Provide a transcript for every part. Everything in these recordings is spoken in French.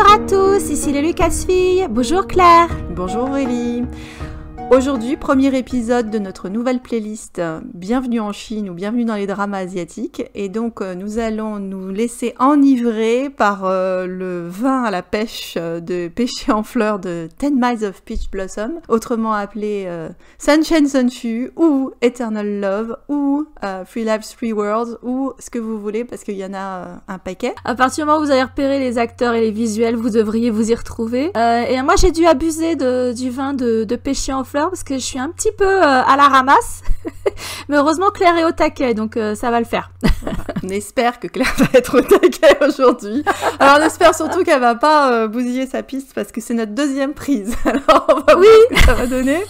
Bonjour à tous, ici les Lucas filles. Bonjour Claire. Bonjour Aurélie. Aujourd'hui, premier épisode de notre nouvelle playlist Bienvenue en Chine ou Bienvenue dans les dramas asiatiques. Et donc, nous allons nous laisser enivrer par le vin à la pêche de Pêcher en fleurs de 10 Miles of Peach Blossom, autrement appelé Sunshine Sunfu ou Eternal Love ou Three Lives, Three Worlds ou ce que vous voulez parce qu'il y en a un paquet. À partir du moment où vous avez repéré les acteurs et les visuels, vous devriez vous y retrouver. Et moi, j'ai dû abuser du vin de Pêcher en fleurs parce que je suis un petit peu à la ramasse. Mais heureusement, Claire est au taquet, donc ça va le faire. On espère que Claire va être au taquet aujourd'hui. Alors, on espère surtout qu'elle va pas bousiller sa piste parce que c'est notre deuxième prise. Alors, on va voir ce que ça va donner.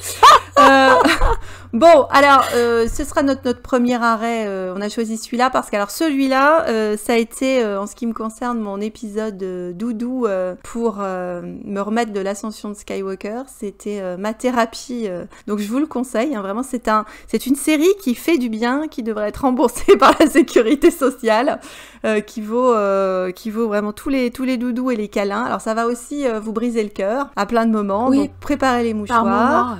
Bon, alors, ce sera notre premier arrêt. On a choisi celui-là parce que, alors, celui-là, ça a été, en ce qui me concerne, mon épisode doudou pour me remettre de l'ascension de Skywalker. C'était ma thérapie. Donc, je vous le conseille. Hein, vraiment, c'est une série qui fait du bien, qui devrait être remboursée par la sécurité sociale, qui vaut vraiment tous les doudous et les câlins. Alors, ça va aussi vous briser le cœur à plein de moments. Oui. Donc, préparez les mouchoirs.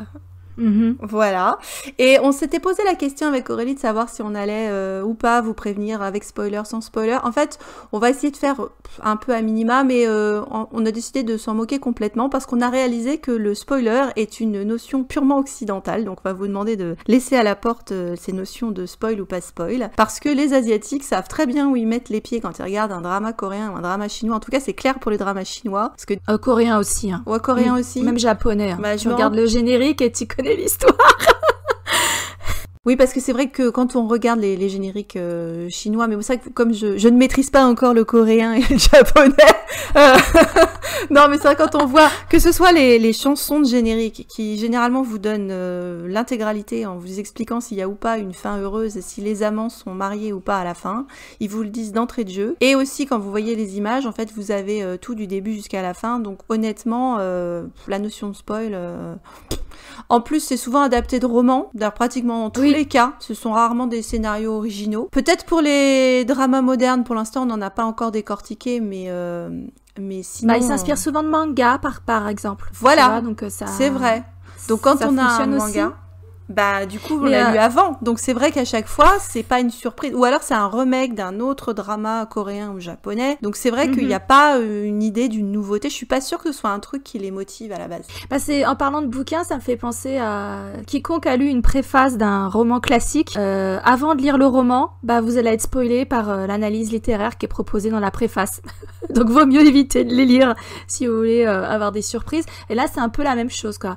Voilà. Et on s'était posé la question avec Aurélie de savoir si on allait ou pas vous prévenir avec spoiler, sans spoiler. En fait, on va essayer de faire un peu à minima, mais on a décidé de s'en moquer complètement parce qu'on a réalisé que le spoiler est une notion purement occidentale. Donc on va vous demander de laisser à la porte ces notions de spoil ou pas spoil. Parce que les Asiatiques savent très bien où ils mettent les pieds quand ils regardent un drama coréen ou un drama chinois. En tout cas, c'est clair pour les dramas chinois. Parce que... coréen aussi. Hein. Ouais, coréen aussi. Même japonais. Hein. Bah, tu regardes le générique et tu connais l'histoire. Oui, parce que c'est vrai que quand on regarde les génériques chinois, mais c'est vrai que comme je ne maîtrise pas encore le coréen et le japonais, non, mais c'est vrai quand on voit que ce soit les chansons de générique qui généralement vous donnent l'intégralité en vous expliquant s'il y a ou pas une fin heureuse et si les amants sont mariés ou pas à la fin, ils vous le disent d'entrée de jeu. Et aussi quand vous voyez les images, en fait, vous avez tout du début jusqu'à la fin. Donc honnêtement, la notion de spoil... En plus, c'est souvent adapté de romans. D'ailleurs, pratiquement dans tous les cas, ce sont rarement des scénarios originaux. Peut-être pour les dramas modernes, pour l'instant, on n'en a pas encore décortiqué, mais sinon... Bah, il s'inspire souvent de mangas, par exemple. Voilà, vois, donc, c'est vrai. Donc quand on a un manga... Aussi. Bah du coup on l'a lu avant, donc c'est vrai qu'à chaque fois c'est pas une surprise, ou alors c'est un remake d'un autre drama coréen ou japonais, donc c'est vrai qu'il n'y a pas une idée d'une nouveauté. Je suis pas sûre que ce soit un truc qui les motive à la base. Bah en parlant de bouquins, ça me fait penser à quiconque a lu une préface d'un roman classique, avant de lire le roman, bah vous allez être spoilé par l'analyse littéraire qui est proposée dans la préface. Donc vaut mieux éviter de les lire si vous voulez avoir des surprises. Et là c'est un peu la même chose quoi.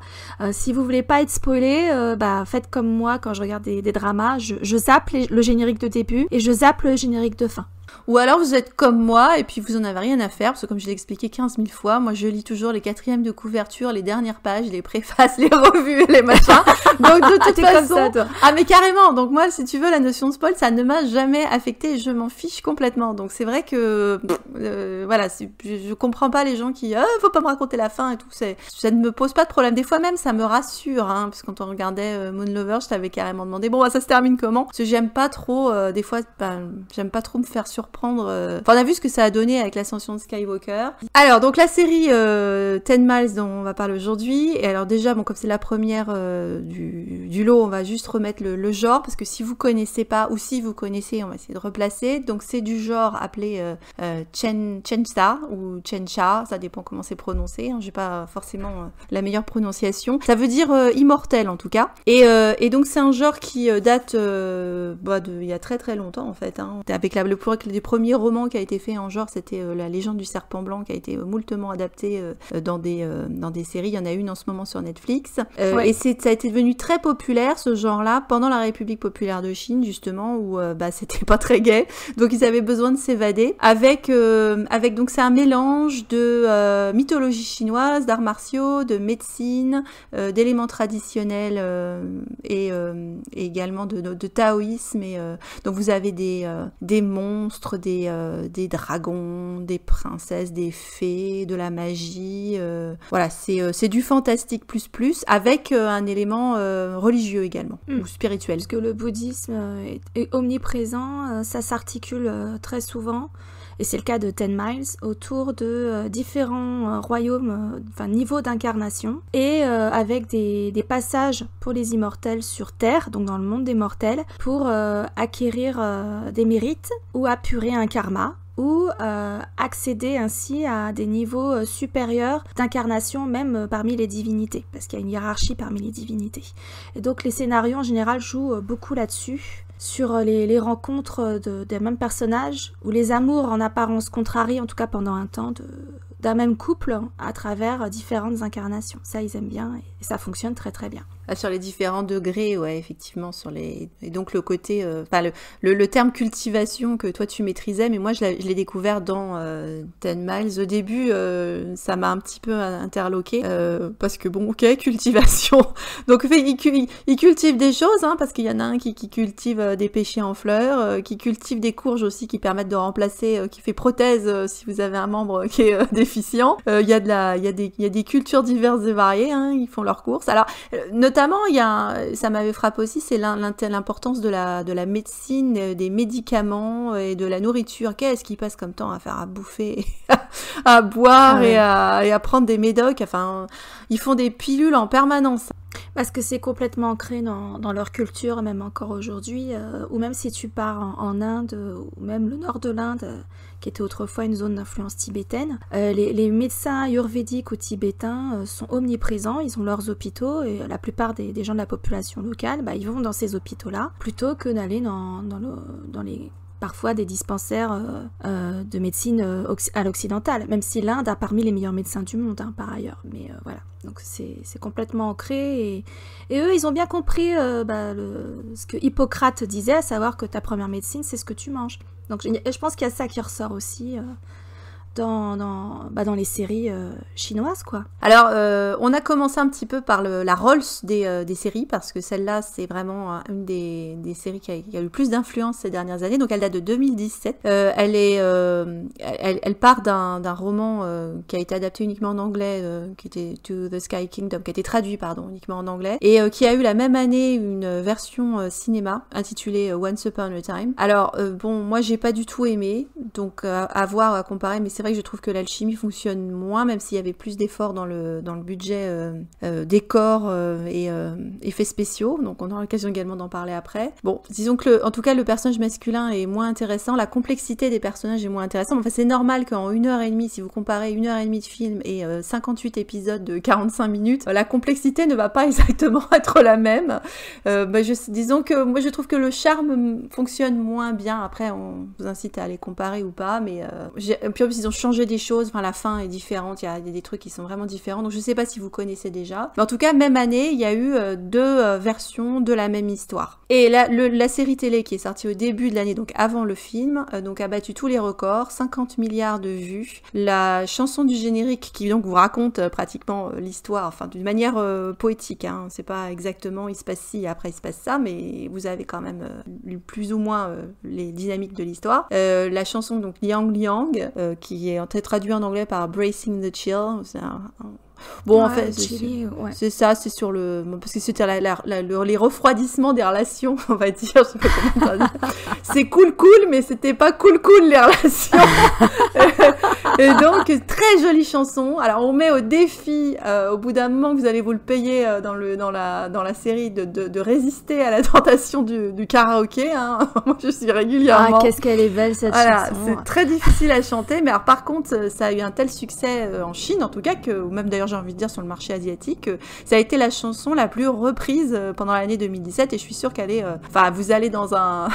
Si vous voulez pas être spoilé, bah faites comme moi quand je regarde des dramas, je zappe le générique de début et je zappe le générique de fin. Ou alors vous êtes comme moi et puis vous en avez rien à faire parce que comme je l'ai expliqué 15 000 fois, moi je lis toujours les quatrièmes de couverture, les dernières pages, les préfaces, les revues, les machins. Donc de toute façon, comme ça, toi. Ah mais carrément. Donc moi si tu veux la notion de spoil, ça ne m'a jamais affectée, je m'en fiche complètement. Donc c'est vrai que voilà, je comprends pas les gens qui faut pas me raconter la fin et tout. Ça ne me pose pas de problème. Des fois même ça me rassure, hein, parce que quand on regardait Moon Lover, je t'avais carrément demandé bon ça se termine comment. Parce que j'aime pas trop des fois, j'aime pas trop me faire surprendre. Enfin, on a vu ce que ça a donné avec l'ascension de Skywalker. Alors, donc la série 10 Miles dont on va parler aujourd'hui. Et alors déjà, bon, comme c'est la première du lot, on va juste remettre le genre parce que si vous connaissez pas ou si vous connaissez, on va essayer de replacer. Donc c'est du genre appelé Chencha ou Chencha, ça dépend comment c'est prononcé. Hein. J'ai pas forcément la meilleure prononciation. Ça veut dire immortel en tout cas. Et donc c'est un genre qui date il y a très très longtemps en fait. Hein. Avec le premier roman qui a été fait en genre, c'était La Légende du Serpent Blanc, qui a été moultement adapté dans des séries. Il y en a une en ce moment sur Netflix. Et ça a été devenu très populaire, ce genre-là, pendant la République populaire de Chine, justement, où c'était pas très gai. Donc ils avaient besoin de s'évader. Avec donc c'est un mélange de mythologie chinoise, d'arts martiaux, de médecine, d'éléments traditionnels et également de taoïsme. Et donc vous avez des monstres, monstres, des dragons, des princesses, des fées, de la magie. Voilà, c'est du fantastique plus avec un élément religieux également, ou spirituel. Parce que le bouddhisme est omniprésent, ça s'articule très souvent. Et c'est le cas de 10 Miles, autour de différents royaumes, niveaux d'incarnation, et avec des passages pour les immortels sur Terre, donc dans le monde des mortels, pour acquérir des mérites ou apurer un karma, ou accéder ainsi à des niveaux supérieurs d'incarnation, même parmi les divinités, parce qu'il y a une hiérarchie parmi les divinités. Et donc les scénarios en général jouent beaucoup là-dessus, sur les rencontres des mêmes personnages, ou les amours en apparence contrarient, en tout cas pendant un temps, d'un même couple à travers différentes incarnations. Ça, ils aiment bien et ça fonctionne très très bien. Sur les différents degrés, ouais, effectivement, et donc le côté, le terme cultivation que toi tu maîtrisais, mais moi je l'ai découvert dans 10 Miles. Au début, ça m'a un petit peu interloqué, parce que bon, ok, cultivation. Donc il cultive des choses, hein, parce qu'il y en a un qui cultive des pêchers en fleurs, qui cultive des courges aussi qui permettent de remplacer, qui fait prothèse si vous avez un membre qui est déficient. Il y a des cultures diverses et variées, hein, ils font leurs courses. Alors notamment, ça m'avait frappé aussi, c'est l'importance de la médecine, des médicaments et de la nourriture. Qu'est-ce qu'ils passent comme temps à faire à bouffer, à boire et à prendre des médocs. Enfin, ils font des pilules en permanence. Parce que c'est complètement ancré dans leur culture, même encore aujourd'hui, ou même si tu pars en Inde, ou même le nord de l'Inde, qui était autrefois une zone d'influence tibétaine, les médecins ayurvédiques ou tibétains sont omniprésents, ils ont leurs hôpitaux, et la plupart des gens de la population locale, ils vont dans ces hôpitaux-là, plutôt que d'aller dans les... parfois des dispensaires de médecine à l'occidentale, même si l'Inde a parmi les meilleurs médecins du monde, hein, par ailleurs. Mais voilà, donc c'est complètement ancré, et eux, ils ont bien compris ce que Hippocrate disait, à savoir que ta première médecine, c'est ce que tu manges. Donc je pense qu'il y a ça qui ressort aussi dans les séries chinoises, quoi. Alors, on a commencé un petit peu par la Rolls des séries, parce que celle-là, c'est vraiment une des séries qui a eu le plus d'influence ces dernières années. Donc, elle date de 2017. Elle part d'un roman qui a été adapté uniquement en anglais, qui était To the Sky Kingdom, qui a été traduit, uniquement en anglais, et qui a eu la même année une version cinéma intitulée Once Upon a Time. Alors, moi, j'ai pas du tout aimé, donc à voir, à comparer, mais c'est vrai que je trouve que l'alchimie fonctionne moins, même s'il y avait plus d'efforts dans le budget décor et effets spéciaux, donc on aura l'occasion également d'en parler après. Bon, disons que en tout cas le personnage masculin est moins intéressant, la complexité des personnages est moins intéressante. Enfin, c'est normal qu'en 1h30, si vous comparez 1h30 de film et 58 épisodes de 45 minutes, la complexité ne va pas exactement être la même. Disons que moi je trouve que le charme fonctionne moins bien. Après, on vous incite à les comparer ou pas, mais puis ils ont changé des choses, enfin la fin est différente, il y a des trucs qui sont vraiment différents, donc je sais pas si vous connaissez déjà, mais en tout cas même année il y a eu deux versions de la même histoire. Et la série télé qui est sortie au début de l'année, donc avant le film, donc a battu tous les records, 50 milliards de vues. La chanson du générique qui donc vous raconte pratiquement l'histoire, enfin d'une manière poétique, hein, c'est pas exactement il se passe ci après il se passe ça, mais vous avez quand même plus ou moins les dynamiques de l'histoire. La chanson donc Liang Liang, qui est traduit en anglais par Bracing the Chill, Bon, en fait, c'est ça, c'est sur le... Parce que c'était les refroidissements des relations, on va dire. Je sais pas comment dire. C'est cool, mais c'était pas cool, les relations. Et donc, très jolie chanson. Alors, on met au défi, au bout d'un moment que vous allez vous le payer dans la série, de résister à la tentation du karaoké. Hein. Moi, je suis régulièrement... Ah, qu'est-ce qu'elle est belle, cette chanson. C'est très difficile à chanter, mais alors, par contre, ça a eu un tel succès en Chine, en tout cas, ou même d'ailleurs, j'ai envie de dire sur le marché asiatique, ça a été la chanson la plus reprise pendant l'année 2017, et je suis sûre qu'elle est... vous allez dans un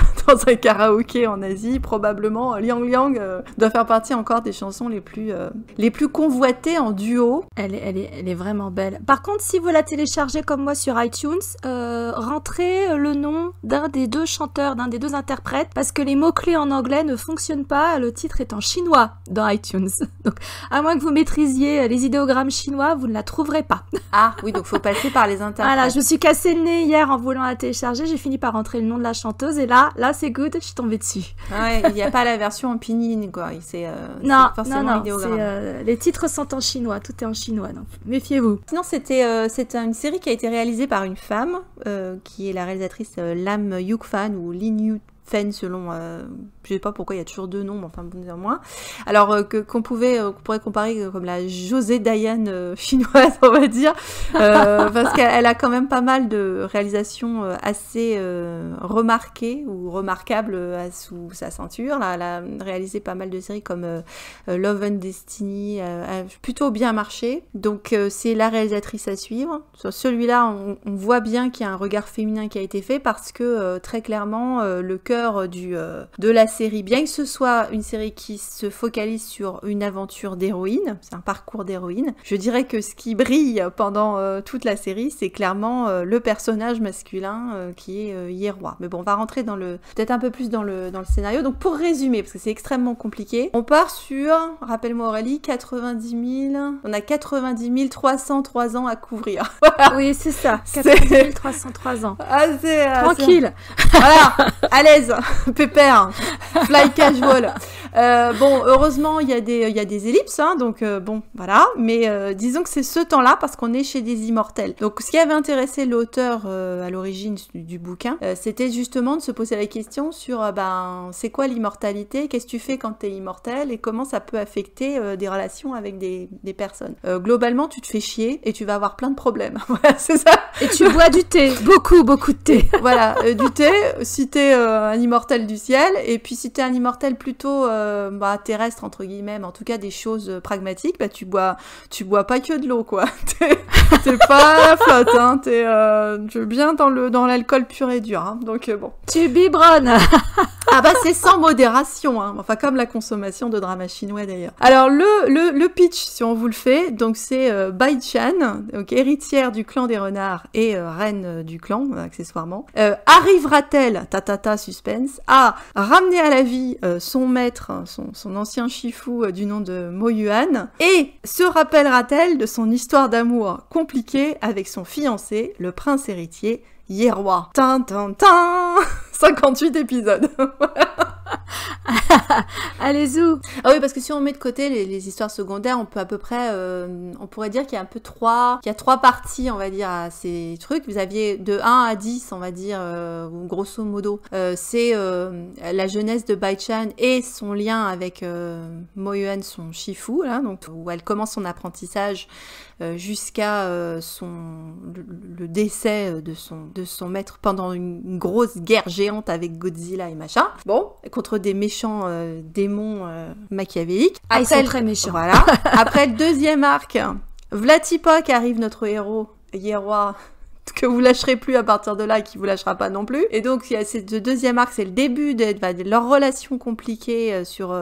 karaoké en Asie, probablement, Liang Liang doit faire partie encore des chansons saisons les plus convoitées en duo. Elle est vraiment belle. Par contre, si vous la téléchargez comme moi sur iTunes, rentrez le nom d'un des deux chanteurs, d'un des deux interprètes, parce que les mots-clés en anglais ne fonctionnent pas, le titre est en chinois dans iTunes. Donc, à moins que vous maîtrisiez les idéogrammes chinois, vous ne la trouverez pas. Ah oui, donc faut passer par les interprètes. Voilà, je me suis cassé le nez hier en voulant la télécharger, j'ai fini par rentrer le nom de la chanteuse, et là c'est good, je suis tombée dessus. Ouais, il n'y a pas la version en pinyin, quoi. Non, forcément les titres sont en chinois, tout est en chinois, donc méfiez-vous. Sinon, c'était une série qui a été réalisée par une femme, qui est la réalisatrice Lam Yuk-fan, ou Lin Yu-fan selon... je sais pas pourquoi il y a toujours deux noms, mais enfin, bon, néanmoins. Alors, qu'on pourrait comparer comme la José Dayan chinoise, on va dire, parce qu'elle a quand même pas mal de réalisations assez remarquées ou remarquables sous sa ceinture. Là, elle a réalisé pas mal de séries comme Love and Destiny, a plutôt bien marché. Donc, c'est la réalisatrice à suivre. Sur celui-là, on voit bien qu'il y a un regard féminin qui a été fait parce que, très clairement, le cœur de la série, bien que ce soit une série qui se focalise sur une aventure d'héroïne, c'est un parcours d'héroïne, je dirais que ce qui brille pendant toute la série, c'est clairement le personnage masculin qui est Ye-Roi. Mais bon, on va rentrer peut-être un peu plus dans le scénario. Donc pour résumer, parce que c'est extrêmement compliqué, on part sur, rappelle-moi Aurélie, 90 000, on a 90 303 ans à couvrir. Oui, c'est ça, 90 303 ans. Ah, tranquille. Voilà, à l'aise, pépère, fly casual. Bon, heureusement, il y a des ellipses, hein, donc bon, voilà. Mais disons que c'est ce temps-là parce qu'on est chez des immortels. Donc, ce qui avait intéressé l'auteur à l'origine du bouquin, c'était justement de se poser la question sur, c'est quoi l'immortalité? Qu'est-ce que tu fais quand t'es immortel? Et comment ça peut affecter des relations avec des personnes? Globalement, tu te fais chier et tu vas avoir plein de problèmes. Voilà, c'est ça. Et tu bois du thé, beaucoup de thé. Voilà, du thé, si t'es un immortel du ciel, et puis si t'es un immortel plutôt terrestre entre guillemets, mais en tout cas des choses pragmatiques, tu bois pas que de l'eau, quoi. T'es pas à la flotte, hein. T'es bien dans l'alcool pur et dur, hein. Donc bon. Tu biberonnes. Ah c'est sans modération, hein. Enfin comme la consommation de drama chinois d'ailleurs. Alors le pitch, si on vous le fait, donc c'est Bai Chan, donc héritière du clan des renards et reine du clan accessoirement. Arrivera-t-elle, suspense, à ramener à la vie son maître, son ancien shifu du nom de Mo Yuan, et se rappellera-t-elle de son histoire d'amour compliquée avec son fiancé, le prince héritier Ye-Roi. 58 épisodes. Allez, zou. Ah oui, parce que si on met de côté les histoires secondaires, on peut à peu près, on pourrait dire qu'il y a trois parties, on va dire, à ces trucs. Vous aviez de 1 à 10, on va dire, grosso modo, c'est la jeunesse de Bai Chan et son lien avec Mo Yuan, son shifu, là, donc où elle commence son apprentissage jusqu'à le décès de son maître pendant une grosse guerre géante avec Godzilla et machin. Bon, contre des méchants démons machiavéliques. Après, ils sont très méchants. Voilà. Après le deuxième arc, Vlatipak arrive notre héros, Ye-Roi, que vous lâcherez plus à partir de là et qui vous lâchera pas non plus. Et donc, il y a ce deuxième arc, c'est le début de leur relation compliquée sur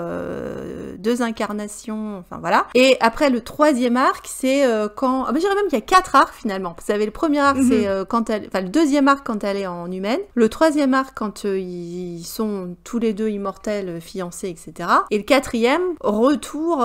deux incarnations, enfin voilà. Et après, le troisième arc, c'est quand... je dirais même qu'il y a 4 arcs finalement. Vous savez, le premier arc, c'est le deuxième arc quand elle est en humaine. Le troisième arc, quand ils sont tous les deux immortels, fiancés, etc. Et le quatrième, retour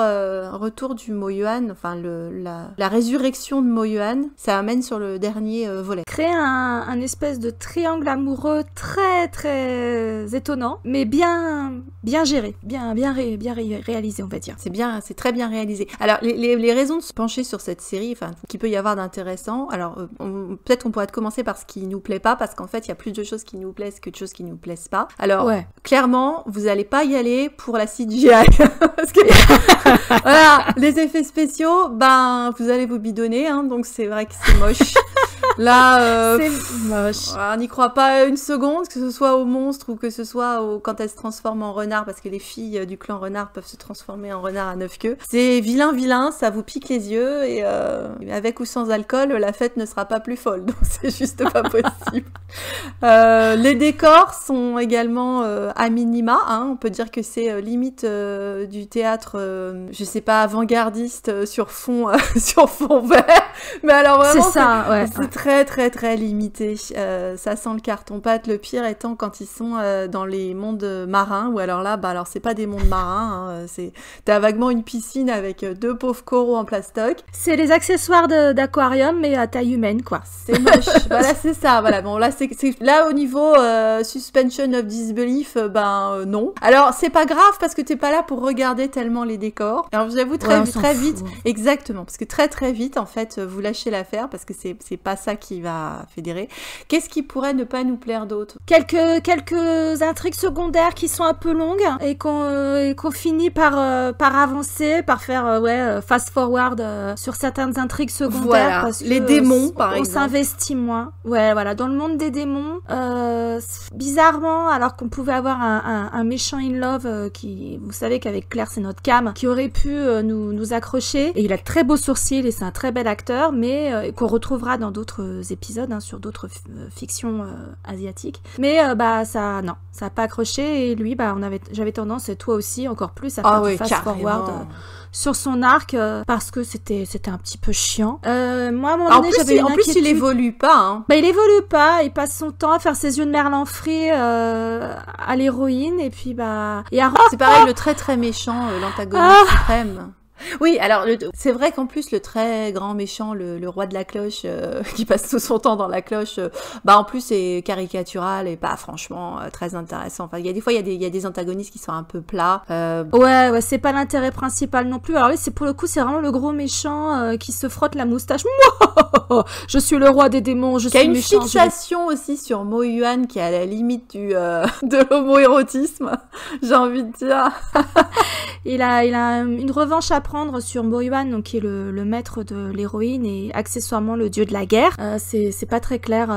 du Mo Yuan, enfin la résurrection de Mo Yuan, ça amène sur le dernier volet. Créer un espèce de triangle amoureux très très étonnant, mais bien géré, bien réalisé, on va dire. C'est très bien réalisé. Alors les raisons de se pencher sur cette série, enfin qu'il peut y avoir d'intéressant. Alors peut-être on pourrait commencer par ce qui nous plaît pas, parce qu'en fait il y a plus de choses qui nous plaisent que de choses qui nous plaisent pas. Alors clairement vous allez pas y aller pour la CGI, parce que voilà, les effets spéciaux, vous allez vous bidonner, hein, donc c'est vrai que c'est moche. Là, c'est moche. On n'y croit pas une seconde, que ce soit au monstre ou que ce soit quand elle se transforme en renard, parce que les filles du clan renard peuvent se transformer en renard à 9 queues. C'est vilain, ça vous pique les yeux, et avec ou sans alcool, la fête ne sera pas plus folle, donc c'est juste pas possible. Les décors sont également à minima, hein. On peut dire que c'est limite du théâtre, je sais pas, avant-gardiste sur fond vert. Mais alors vraiment, c'est très très très limité. Ça sent le carton-pâte. Le pire étant quand ils sont dans les mondes marins, ou alors là, alors c'est pas des mondes marins, hein, t'as vaguement une piscine avec 2 pauvres coraux en plastoc. C'est les accessoires d'aquarium, mais à taille humaine, quoi. C'est moche. Voilà, c'est ça. Voilà. Bon, là, là au niveau suspension of disbelief, non. Alors, c'est pas grave parce que t'es pas là pour regarder tellement les décors. Alors, j'avoue très vite, exactement, parce que très très vite, en fait, vous lâchez l'affaire parce que c'est pas ça qui va fédérer. Qu'est-ce qui pourrait ne pas nous plaire d'autre? Quelques intrigues secondaires qui sont un peu longues et qu'on finit par avancer, par faire fast forward sur certaines intrigues secondaires. Voilà. Parce que les démons, par exemple. On s'investit moins. Ouais, voilà. Dans le monde des démons, bizarrement, alors qu'on pouvait avoir un méchant in love qui, vous savez qu'avec Claire, c'est notre cam, qui aurait pu nous accrocher. Et il a de très beaux sourcils et c'est un très bel acteur, mais qu'on retrouvera dans d'autres épisodes, hein, sur d'autres fictions asiatiques. Mais ça a pas accroché. Et lui, j'avais tendance, et toi aussi, encore plus, à faire du fast forward sur son arc parce que c'était un petit peu chiant. Moi, à un moment donné, j'avais une inquiétude. En plus, il évolue pas. Hein. Il évolue pas. Il passe son temps à faire ses yeux de merlan frit à l'héroïne et puis c'est pareil, le très très méchant, l'antagoniste suprême. Oui, alors c'est vrai qu'en plus le très grand méchant, le roi de la cloche, qui passe tout son temps dans la cloche, en plus c'est caricatural et pas franchement très intéressant. Enfin, il y a des antagonistes qui sont un peu plats. Ouais, c'est pas l'intérêt principal non plus. Alors oui, pour le coup, c'est vraiment le gros méchant qui se frotte la moustache. Je suis le roi des démons, je suis méchant. Il y a une fixation aussi sur Mo Yuan qui est à la limite de l'homo-érotisme, j'ai envie de dire. Il a une revanche à prendre sur Mo Yuan, donc qui est le maître de l'héroïne et accessoirement le dieu de la guerre. C'est pas très clair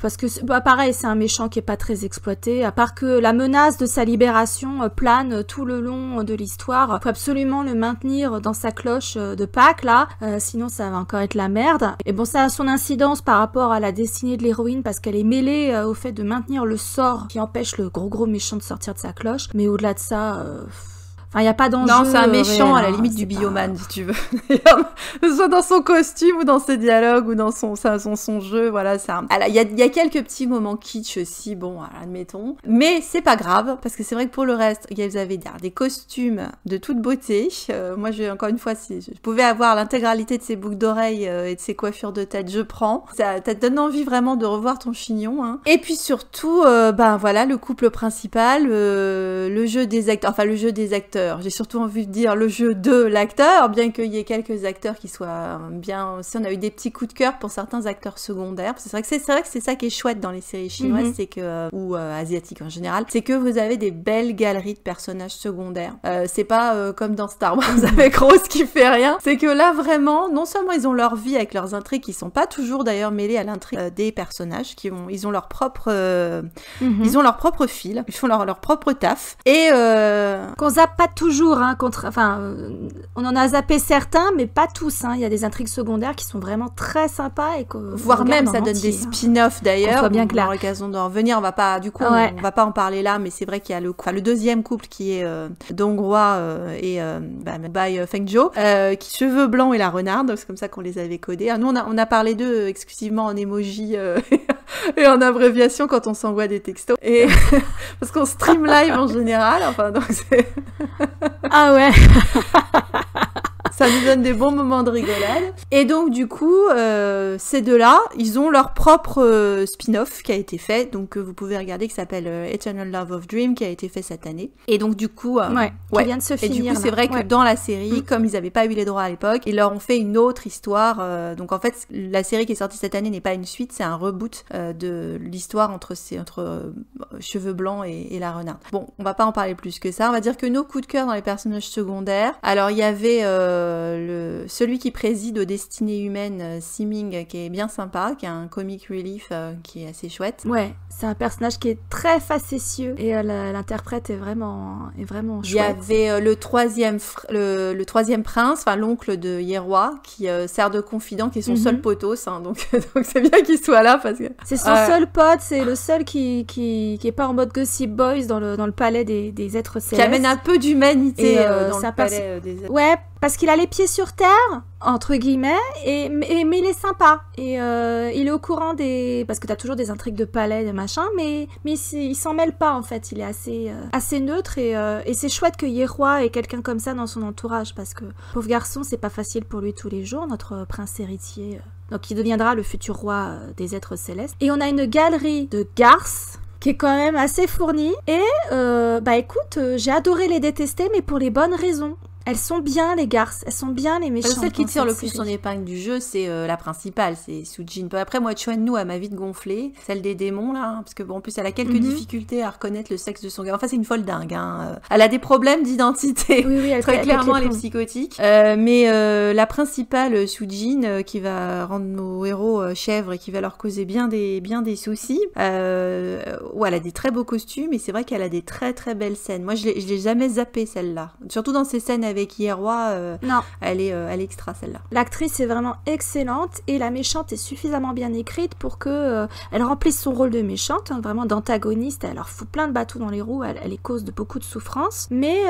parce que pareil, c'est un méchant qui est pas très exploité, à part que la menace de sa libération plane tout le long de l'histoire. Faut absolument le maintenir dans sa cloche de Pâques là, sinon ça va encore être la merde. Et bon, ça a son incidence par rapport à la destinée de l'héroïne parce qu'elle est mêlée au fait de maintenir le sort qui empêche le gros méchant de sortir de sa cloche. Mais au-delà de ça, il n'y a pas d'enjeu. Non, c'est un méchant réel, à la limite du bioman, si tu veux. Soit dans son costume ou dans ses dialogues ou dans son jeu, voilà. Il y a quelques petits moments kitsch aussi, bon, admettons. Mais c'est pas grave, parce que c'est vrai que pour le reste, vous avez des costumes de toute beauté. Moi, encore une fois, si je pouvais avoir l'intégralité de ses boucles d'oreilles et de ses coiffures de tête, je prends. Ça te donne envie vraiment de revoir ton chignon, hein. Et puis surtout, voilà, le couple principal, le jeu des acteurs. J'ai surtout envie de dire le jeu de l'acteur, bien qu'il y ait quelques acteurs qui soient bien aussi. On a eu des petits coups de cœur pour certains acteurs secondaires. C'est vrai que c'est ça qui est chouette dans les séries chinoises, c'est que ou asiatiques en général, c'est que vous avez des belles galeries de personnages secondaires. C'est pas comme dans Star Wars avec Rose qui fait rien. C'est que là vraiment, non seulement ils ont leur vie avec leurs intrigues qui sont pas toujours d'ailleurs mêlées à l'intrigue des personnages, ils ont leur propre fil, ils font leur propre taf et qu'on zappe pas toujours, hein, on en a zappé certains, mais pas tous, hein. Il y a des intrigues secondaires qui sont vraiment très sympas et voire même ça donne des spin-offs d'ailleurs. Bien clair. On aura l'occasion d'en revenir. On va pas en parler là, mais c'est vrai qu'il y a le deuxième couple qui est Donghua et by Feng Zhou, qui cheveux blancs et la renarde, c'est comme ça qu'on les avait codés. Nous on a parlé d'eux exclusivement en emoji et en abréviation quand on s'envoie des textos. Et parce qu'on stream live en général, donc c'est ah ouais. Ça nous donne des bons moments de rigolade. Et donc, du coup, ces deux-là, ils ont leur propre spin-off qui a été fait, donc vous pouvez regarder, qui s'appelle Eternal Love of Dream, qui a été fait cette année. Et donc, du coup... qui vient de se finir. Et du coup, c'est vrai que dans la série, comme ils n'avaient pas eu les droits à l'époque, ils leur ont fait une autre histoire. Donc, en fait, la série qui est sortie cette année n'est pas une suite, c'est un reboot de l'histoire entre Cheveux Blancs et la renarde. Bon, on va pas en parler plus que ça. On va dire que nos coups de cœur dans les personnages secondaires... Alors, il y avait... celui qui préside aux destinées humaines, Siming, qui est bien sympa, qui a un comic relief qui est assez chouette. Ouais, c'est un personnage qui est très facétieux et l'interprète est vraiment chouette. Il y avait le troisième prince, enfin l'oncle de Yeroi, qui sert de confident, qui est son seul potos, hein, donc c'est bien qu'il soit là parce que c'est son seul pote, c'est le seul qui est pas en mode Gossip Boys dans le palais des êtres célestes. Qui amène un peu d'humanité dans le palais des êtres. Ouais, parce qu'il a les pieds sur terre, entre guillemets, mais il est sympa. Et il est au courant parce que t'as toujours des intrigues de palais, de machin, mais il s'en mêle pas, en fait. Il est assez neutre, et c'est chouette que Yeroi ait quelqu'un comme ça dans son entourage, parce que, pauvre garçon, c'est pas facile pour lui tous les jours, notre prince héritier, donc il deviendra le futur roi des êtres célestes. Et on a une galerie de garces, qui est quand même assez fournie, et écoute, j'ai adoré les détester, mais pour les bonnes raisons. Elles sont bien, les garces. Elles sont bien, les méchantes. Celle qui tire le plus son épingle du jeu, c'est la principale, c'est Sujin. Après, moi, Chuan-nu, elle m'a vite gonflé. Celle des démons, là. Parce que, bon, en plus, elle a quelques difficultés à reconnaître le sexe de son gars. Enfin, c'est une folle dingue, hein. Elle a des problèmes d'identité. Oui, elle très clairement, elle est psychotique. Mais la principale, Sujin, qui va rendre nos héros chèvres et qui va leur causer bien des soucis. Elle a des très beaux costumes et c'est vrai qu'elle a des très, très belles scènes. Moi, je l'ai jamais zappée, celle-là. Surtout dans ces scènes avec Yeroi, elle est extra celle-là. L'actrice est vraiment excellente et la méchante est suffisamment bien écrite pour que elle remplisse son rôle de méchante, hein, vraiment d'antagoniste. Elle leur fout plein de bâtons dans les roues, elle les cause de beaucoup de souffrance. Mais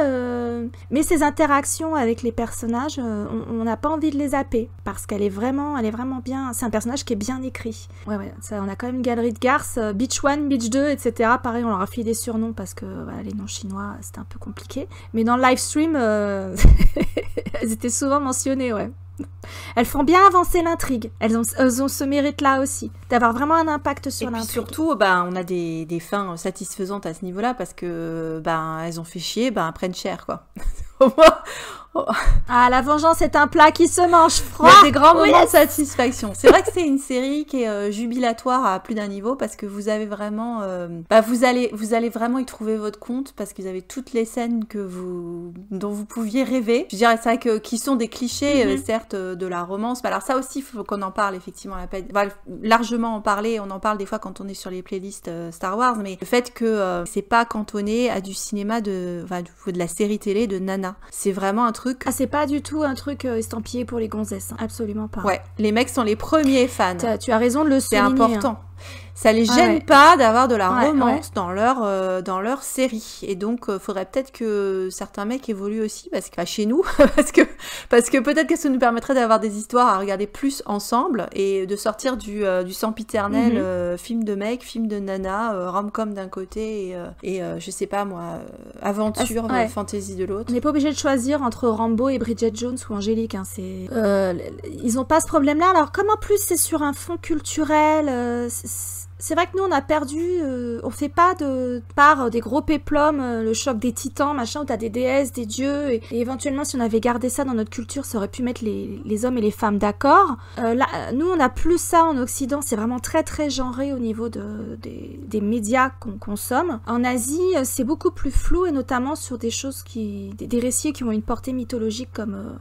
ses interactions avec les personnages, on n'a pas envie de les zapper parce qu'elle est vraiment bien. C'est un personnage qui est bien écrit. Ouais, ça, on a quand même une galerie de garces, Beach 1, Beach 2, etc. Pareil, on leur a filé des surnoms parce que les noms chinois, c'était un peu compliqué. Mais dans le live stream, elles étaient souvent mentionnées, ouais. Elles font bien avancer l'intrigue. Elles ont ce mérite-là aussi, d'avoir vraiment un impact sur l'intrigue. Et puis surtout, on a des fins satisfaisantes à ce niveau-là parce que elles ont fait chier, elles prennent cher, quoi. Au moins... Ah, la vengeance est un plat qui se mange froid. Il y a des grands moments de satisfaction. C'est vrai que c'est une série qui est jubilatoire à plus d'un niveau parce que vous avez vraiment, vous allez vraiment y trouver votre compte parce que vous avez toutes les scènes dont vous pouviez rêver. Je dirais ça qui sont des clichés, certes, de la romance. Alors ça aussi, il faut qu'on en parle effectivement. On va largement en parler. On en parle des fois quand on est sur les playlists Star Wars, mais le fait que c'est pas cantonné à du cinéma de la série télé de Nana. C'est vraiment un truc. Ah, c'est pas du tout un truc estampillé pour les gonzesses, hein. Absolument pas. Ouais, les mecs sont les premiers fans. Tu as raison de le souligner. C'est important. Ça les gêne pas d'avoir de la romance dans leur série. Et donc, faudrait peut-être que certains mecs évoluent aussi, parce que chez nous, parce que peut-être que ça nous permettrait d'avoir des histoires à regarder plus ensemble et de sortir du sempiternel film de mec, film de nana, rom-com d'un côté et je sais pas moi, aventure, fantasy de l'autre. On n'est pas obligé de choisir entre Rambo et Bridget Jones ou Angélique. Hein, ils ont pas ce problème-là. Alors, comme en plus c'est sur un fond culturel, c'est vrai que nous on a perdu, on fait pas par des gros péplums, le choc des titans, machin, où t'as des déesses, des dieux, et éventuellement si on avait gardé ça dans notre culture, ça aurait pu mettre les hommes et les femmes d'accord. Là, nous on a plus ça en Occident, c'est vraiment très très genré au niveau des médias qu'on consomme. En Asie, c'est beaucoup plus flou, et notamment sur des choses des récits qui ont une portée mythologique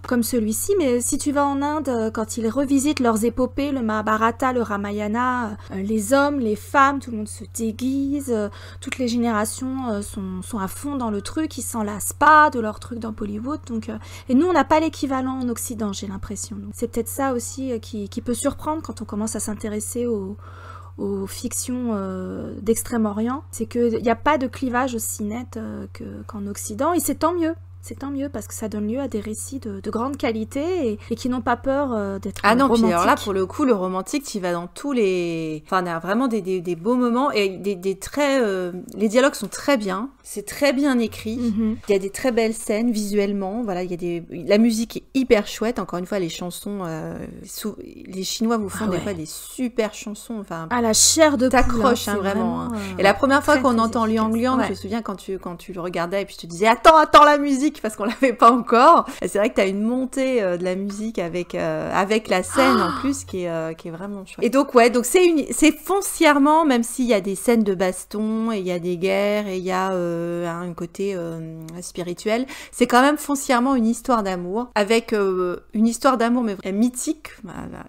comme celui-ci, mais si tu vas en Inde, quand ils revisitent leurs épopées, le Mahabharata, le Ramayana, les hommes, les femmes, tout le monde se déguise, toutes les générations sont à fond dans le truc, ils s'en lassent pas de leur truc dans Bollywood, donc et nous on n'a pas l'équivalent en Occident, j'ai l'impression. Donc, c'est peut-être ça aussi qui peut surprendre quand on commence à s'intéresser aux fictions d'Extrême-Orient, c'est qu'il n'y a pas de clivage aussi net qu'en Occident, et c'est tant mieux. C'est tant mieux parce que ça donne lieu à des récits de grande qualité et qui n'ont pas peur d'être romantiques. Ah non, puis alors là, pour le coup, le romantique, tu vas dans tous les... Enfin, on a vraiment des beaux moments et des très... Les dialogues sont très bien, c'est très bien écrit, il y a des très belles scènes visuellement, voilà, la musique est hyper chouette, encore une fois, les chansons... Les Chinois vous font des fois des super chansons, enfin... Ah, la chair de poule, t'accroches, hein, vraiment. Et la première fois qu'on entend Liang Liang, je me souviens quand tu le regardais et puis tu te disais « Attends la musique !» musique parce qu'on l'avait pas encore. Et c'est vrai que t'as une montée de la musique avec la scène en plus qui est vraiment chouette. Et donc ouais, donc c'est foncièrement, même s'il y a des scènes de baston et il y a des guerres et il y a un côté spirituel, c'est quand même foncièrement une histoire d'amour avec une histoire d'amour mais mythique.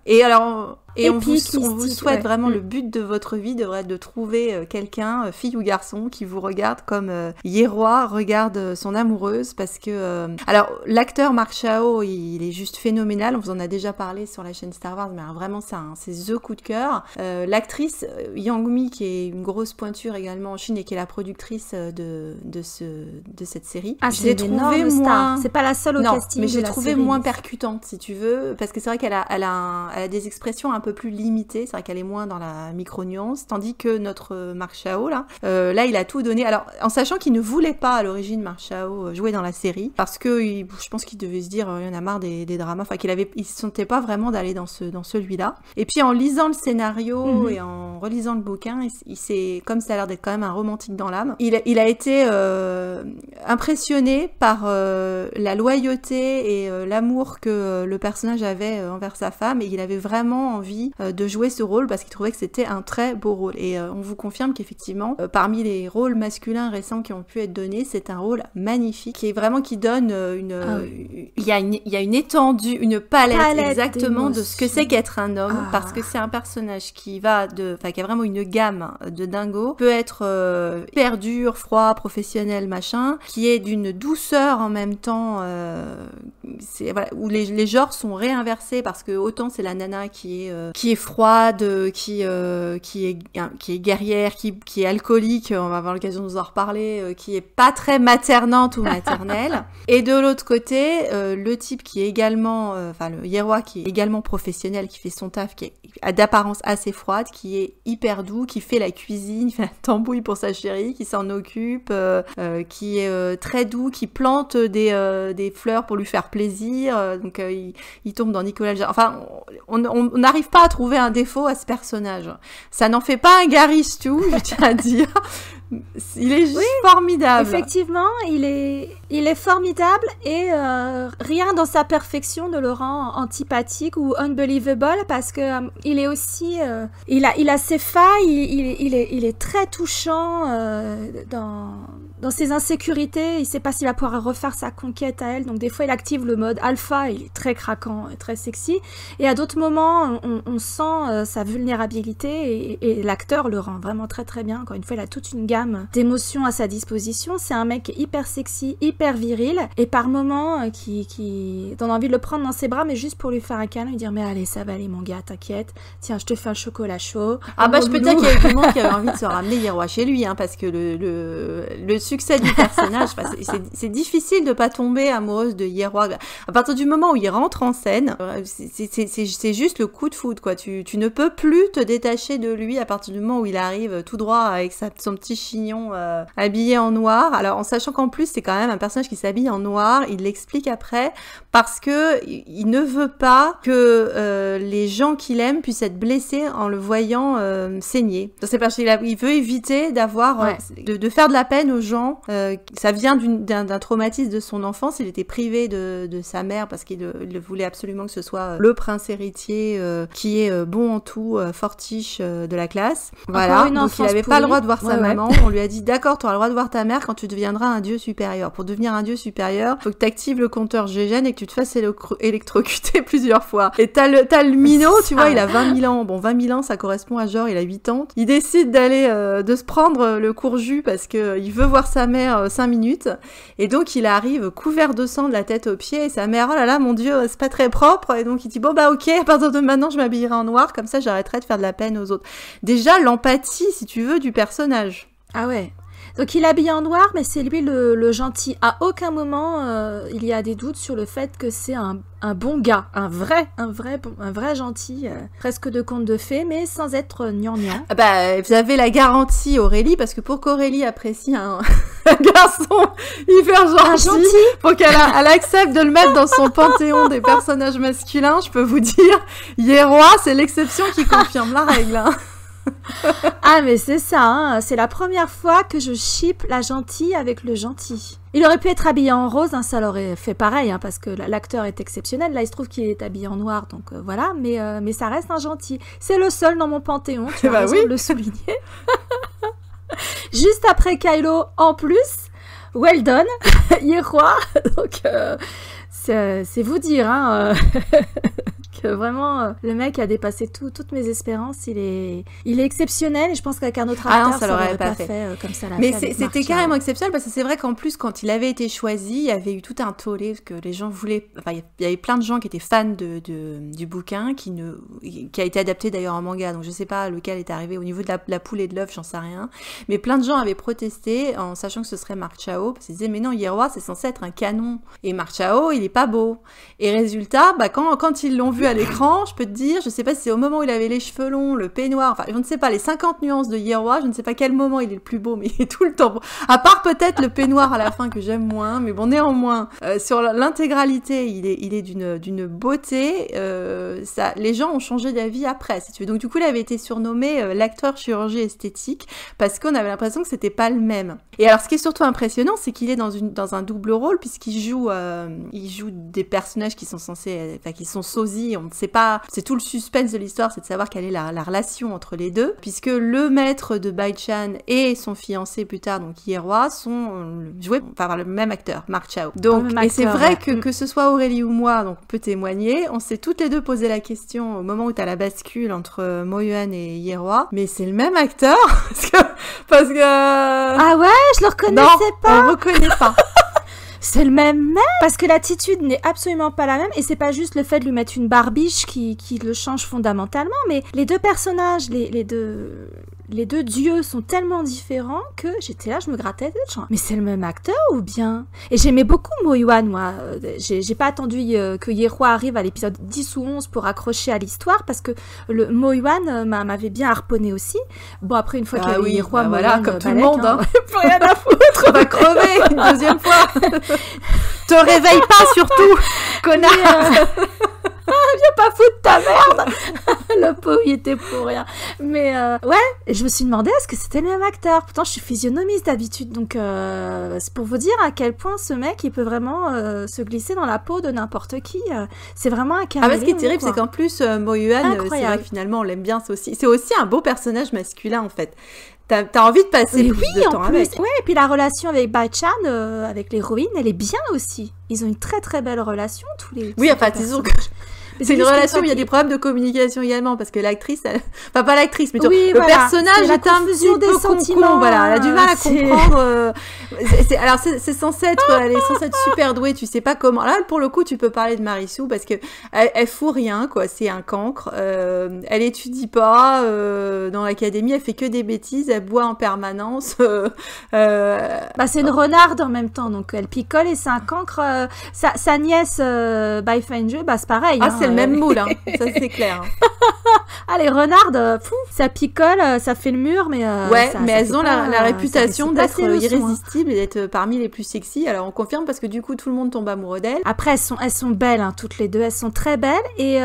Et alors et épique, on vous souhaite vraiment le but de votre vie devrait être de trouver quelqu'un, fille ou garçon, qui vous regarde comme Yeroi regarde son amoureuse, parce que alors l'acteur Mark Chao, il est juste phénoménal. On vous en a déjà parlé sur la chaîne Star Wars, mais vraiment ça, c'est the coup de cœur. L'actrice Yang Mi, qui est une grosse pointure également en Chine et qui est la productrice de cette série. Ah, je l'ai trouvée moins. C'est pas la seule au casting. Mais je l'ai trouvée moins percutante, si tu veux, parce que c'est vrai qu'elle a des expressions un peu plus limitée, c'est vrai qu'elle est moins dans la micro-nuance, tandis que notre Mark Chao, là, il a tout donné. Alors, en sachant qu'il ne voulait pas, à l'origine, Mark Chao, jouer dans la série, parce que je pense qu'il devait se dire, il y en a marre des dramas, enfin, il se sentait pas vraiment d'aller dans celui-là. Et puis, en lisant le scénario et en relisant le bouquin, il s'est, comme ça a l'air d'être quand même un romantique dans l'âme, il a été impressionné par la loyauté et l'amour que le personnage avait envers sa femme, et il avait vraiment envie de jouer ce rôle parce qu'il trouvait que c'était un très beau rôle. Et on vous confirme qu'effectivement, parmi les rôles masculins récents qui ont pu être donnés, c'est un rôle magnifique qui donne il y a une étendue, une palette exactement de ce que c'est qu'être un homme, parce que c'est un personnage qui a vraiment une gamme de dingo, peut être hyper dur, froid, professionnel, machin, qui est d'une douceur en même temps, où les genres sont réinversés, parce que autant c'est la nana qui est froide, qui est guerrière, qui est alcoolique, on va avoir l'occasion de nous en reparler, qui est pas très maternante ou maternelle. Et de l'autre côté, le type qui est également, le Yeroi qui est également professionnel, qui fait son taf, qui est d'apparence assez froide, qui est hyper doux, qui fait la cuisine, qui fait la tambouille pour sa chérie, qui s'en occupe, qui est très doux, qui plante des fleurs pour lui faire plaisir, donc il tombe dans Nicolas Jarre. Enfin, on n'arrive pas à trouver un défaut à ce personnage. Ça n'en fait pas un Gary Stu, je tiens à dire. Il est juste formidable. Effectivement, il est formidable, et rien dans sa perfection ne le rend antipathique ou unbelievable, parce que il est aussi il a ses failles, il est très touchant dans ses insécurités. Il sait pas s'il va pouvoir refaire sa conquête à elle, donc des fois il active le mode alpha, il est très craquant et très sexy, et à d'autres moments on sent sa vulnérabilité, et l'acteur le rend vraiment très très bien. Encore une fois, il a toute une gamme d'émotions à sa disposition. C'est un mec hyper sexy, hyper viril, et par moments qui donne envie de le prendre dans ses bras, mais juste pour lui faire un câlin, lui dire mais allez, ça va aller mon gars, t'inquiète, tiens, je te fais un chocolat chaud. Je peux dire qu'il y a du monde qui avait envie de se ramener Yeroi chez lui, parce que le succès du personnage, c'est difficile de pas tomber amoureuse de Yeroi. À partir du moment où il rentre en scène, c'est juste le coup de foudre, quoi. Tu ne peux plus te détacher de lui à partir du moment où il arrive tout droit avec son petit chignon habillé en noir. Alors, en sachant qu'en plus, c'est quand même un personnage qui s'habille en noir, il l'explique après, parce que il ne veut pas que les gens qu'il aime puissent être blessés en le voyant saigner. C'est parce qu'il veut éviter d'avoir de faire de la peine aux gens. Ça vient d'un traumatisme de son enfance. Il était privé de sa mère parce qu'il voulait absolument que ce soit le prince héritier qui est bon en tout, fortiche de la classe. Voilà, donc il n'avait pas le droit de voir sa maman. On lui a dit d'accord, tu auras le droit de voir ta mère quand tu deviendras un dieu supérieur. Pour devenir un dieu supérieur, faut que tu actives le compteur Gégène et que tu te fasses électrocuter plusieurs fois. Et t'as le minot, tu vois, il a 20 000 ans. Bon, 20 000 ans, ça correspond à genre, il a 8 ans. Il décide de se prendre le courjus parce que il veut voir sa mère 5 minutes. Et donc, il arrive couvert de sang de la tête aux pieds. Et sa mère, oh là là, mon Dieu, c'est pas très propre. Et donc, il dit, bon, bah, ok, à partir de maintenant, je m'habillerai en noir. Comme ça, j'arrêterai de faire de la peine aux autres. Déjà, l'empathie, si tu veux, du personnage. Ah ouais. Donc il est habillé en noir, mais c'est lui le gentil. À aucun moment il y a des doutes sur le fait que c'est un bon gars, un vrai gentil, presque de conte de fées, mais sans être gnangnan. Vous avez la garantie, Aurélie, parce que pour qu'Aurélie apprécie un garçon hyper gentil, pour qu'elle accepte de le mettre dans son panthéon des personnages masculins, je peux vous dire, Yeroi, c'est l'exception qui confirme la règle. Ah mais c'est ça, hein. C'est la première fois que je ship la gentille avec le gentil. Il aurait pu être habillé en rose, hein, ça l'aurait fait pareil, hein, parce que l'acteur est exceptionnel. Là, il se trouve qu'il est habillé en noir, donc voilà, mais ça reste un gentil. C'est le seul dans mon panthéon, tu as raison de le souligner. Juste après Kylo, en plus, well done, Iroha. Donc, c'est vous dire, hein, que vraiment, le mec a dépassé toutes mes espérances. Il est exceptionnel et je pense qu'avec un autre acteur, ça l'aurait pas fait comme ça. Mais c'était carrément exceptionnel parce que c'est vrai qu'en plus, quand il avait été choisi, il y avait eu tout un tollé parce que les gens voulaient. Enfin, il y avait plein de gens qui étaient fans du bouquin qui a été adapté d'ailleurs en manga. Donc je sais pas lequel est arrivé au niveau de la poule et de l'œuf, j'en sais rien. Mais plein de gens avaient protesté en sachant que ce serait Mark Chao parce qu'ils disaient mais non, Iroha c'est censé être un canon et Mark Chao il est pas beau. Et résultat, bah quand ils l'ont vu à l'écran, je peux te dire, je sais pas si c'est au moment où il avait les cheveux longs, le peignoir, enfin je ne sais pas, les 50 nuances de Iroha, je ne sais pas quel moment il est le plus beau, mais il est tout le temps beau. À part peut-être le peignoir à la fin que j'aime moins, mais bon néanmoins, sur l'intégralité, il est d'une beauté, les gens ont changé d'avis après, si tu veux. Donc du coup, il avait été surnommé l'acteur chirurgie esthétique, parce qu'on avait l'impression que c'était pas le même. Et alors ce qui est surtout impressionnant, c'est qu'il est dans un double rôle, puisqu'il joue des personnages qui sont censés, enfin qui sont sosies, on ne sait pas, c'est tout le suspense de l'histoire, c'est de savoir quelle est la relation entre les deux, puisque le maître de Bai-chan et son fiancé plus tard, donc Iroha, sont joués par le même acteur, Mark Chao. Donc, et c'est vrai que ce soit Aurélie ou moi, donc on peut témoigner, on s'est toutes les deux posé la question au moment où t'as la bascule entre Mo-Yuan et Iroha, mais c'est le même acteur parce que... Ah ouais, je le reconnaissais pas. On le reconnaît pas. C'est le même mec. Parce que l'attitude n'est absolument pas la même. Et c'est pas juste le fait de lui mettre une barbiche qui le change fondamentalement. Mais les deux personnages, les deux dieux sont tellement différents que j'étais là, je me grattais la tête. Mais c'est le même acteur ou bien? Et j'aimais beaucoup Mo-Yuan, moi. J'ai pas attendu que Iroha arrive à l'épisode 10 ou 11 pour accrocher à l'histoire. Parce que le Mo-Yuan m'avait bien harponné aussi. Bon, après, une fois qu'il y avait Iroha, voilà, comme tout le monde, hein. Plus rien à foutre. On va crever une deuxième fois. Te réveille pas surtout, connard. Viens pas foutre ta merde. Le pauvre, il était pour rien. Mais ouais, je me suis demandé est-ce que c'était le même acteur. Pourtant, je suis physionomiste d'habitude, donc c'est pour vous dire à quel point ce mec, il peut vraiment se glisser dans la peau de n'importe qui. C'est vraiment un caméléon. Ah, ce qui est terrible, c'est qu'en plus, Mo-Yuan, c'est vrai que finalement, on l'aime bien. C'est aussi un beau personnage masculin, en fait. T'as envie de passer plus de temps avec. Ouais, et puis la relation avec Bai-chan, avec l'héroïne, elle est bien aussi. Ils ont une très très belle relation, tous les... Oui, enfin, disons que... C'est une relation où il y a des problèmes de communication également, parce que l'actrice, enfin pas l'actrice, mais le personnage est un petit peu con, voilà, elle a du mal à comprendre. Alors c'est censé être, elle est censée être super douée, tu sais pas comment. Là, pour le coup, tu peux parler de Marisou parce que elle fout rien, quoi. C'est un cancre. Elle étudie pas dans l'académie, elle fait que des bêtises, elle boit en permanence. Bah c'est une renarde en même temps, donc elle picole et c'est un cancre. Sa nièce Bai Fenjue, bah c'est pareil. C'est le même moule, hein. Ça c'est clair. Ah, les renardes, ça picole, ça fait le mur, mais... ouais, mais elles ont la réputation d'être irrésistibles et d'être parmi les plus sexy. Alors on confirme parce que du coup tout le monde tombe amoureux d'elles. Après elles sont belles, hein, toutes les deux, elles sont très belles. Et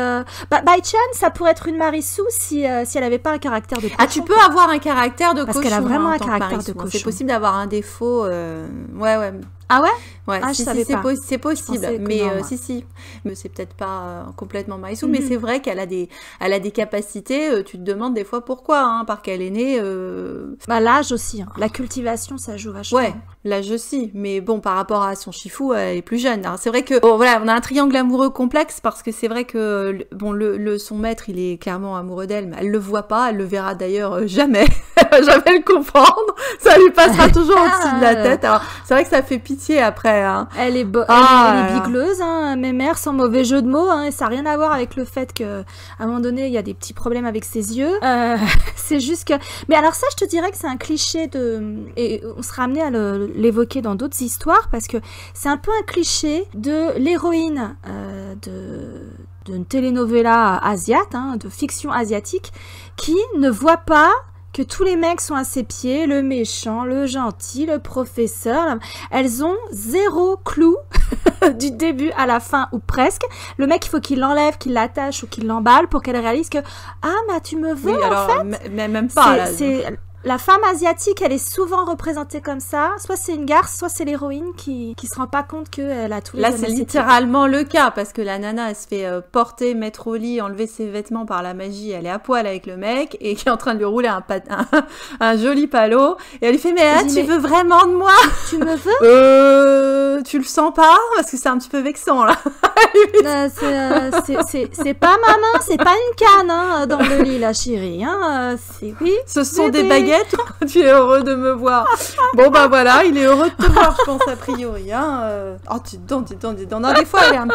Bai-chan, ça pourrait être une Marisou si elle avait pas un caractère de cochon. Ah, tu peux avoir un caractère de cochon. Parce qu'elle a vraiment un caractère de cochon. C'est possible d'avoir un défaut, ouais. Ah ouais? Ouais, c'est possible, mais si, mais c'est peut-être pas complètement Marisou, mais c'est vrai qu'elle a des capacités, tu te demandes des fois pourquoi, hein, par quelle est née. Bah l'âge aussi, hein. La cultivation, ça joue vachement. Ouais, l'âge aussi, mais bon, par rapport à son chifou, elle est plus jeune. Alors, c'est vrai que, bon, voilà, on a un triangle amoureux complexe parce que c'est vrai que, bon, son maître, il est clairement amoureux d'elle, mais elle le voit pas, elle le verra d'ailleurs jamais, elle va jamais le comprendre, ça lui passera toujours au-dessus de la tête. Alors, c'est vrai que ça fait pitié après. Hein. Elle est bigleuse, hein, mémère, sans mauvais jeu de mots, hein, et ça n'a rien à voir avec le fait qu'à un moment donné, il y a des petits problèmes avec ses yeux. C'est juste que... Mais alors ça, je te dirais que c'est un cliché de... Et on sera amené à l'évoquer dans d'autres histoires, parce que c'est un peu un cliché de l'héroïne d'une telenovela asiate, hein, de fiction asiatique, qui ne voit pas que tous les mecs sont à ses pieds, le méchant, le gentil, le professeur. Elles ont zéro clou du début à la fin ou presque. Le mec, il faut qu'il l'enlève, qu'il l'attache ou qu'il l'emballe pour qu'elle réalise que mais tu me veux en fait. Mais même pas. La femme asiatique, elle est souvent représentée comme ça. Soit c'est une garce, soit c'est l'héroïne qui se rend pas compte qu'elle a tous les Là, c'est littéralement le cas, parce que la nana, elle se fait porter, mettre au lit, enlever ses vêtements par la magie. Elle est à poil avec le mec et qui est en train de lui rouler un joli palot. Et elle lui fait, mais tu veux vraiment de moi? Tu me veux? Tu le sens pas? Parce que c'est un petit peu vexant, là. C'est pas ma main, c'est pas une canne hein, dans le lit, la chérie. Hein, oui, ce sont des baguettes. Tu es heureux de me voir. Bon, bah voilà, il est heureux de te voir, je pense, a priori. Hein. Oh, dis donc. Non, des fois, elle est un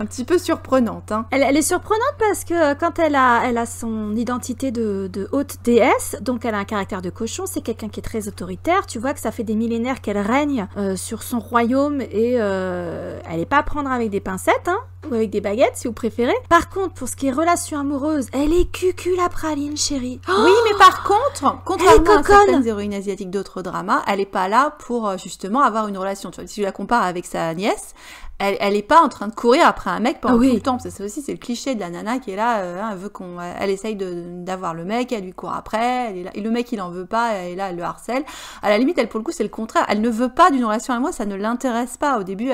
petit peu surprenante. Hein. Elle est surprenante parce que quand elle a son identité de haute déesse, donc elle a un caractère de cochon, c'est quelqu'un qui est très autoritaire. Tu vois que ça fait des millénaires qu'elle règne sur son royaume et elle n'est pas à prendre avec des pincettes, hein, ou avec des baguettes si vous préférez. Par contre, pour ce qui est relation amoureuse, elle est cucul la praline, chérie. Oui, mais par contre, contrairement à certaines héroïnes asiatiques d'autres dramas, elle n'est pas là pour justement avoir une relation. Tu vois, si tu la compares avec sa nièce, elle est pas en train de courir après un mec pendant tout le temps. Ça aussi, c'est le cliché de la nana qui est là, elle veut elle essaye d'avoir le mec, elle lui court après, elle est là, et le mec il en veut pas, elle est là, elle le harcèle. À la limite, elle pour le coup, c'est le contraire. Elle ne veut pas d'une relation avec moi, ça ne l'intéresse pas. Au début,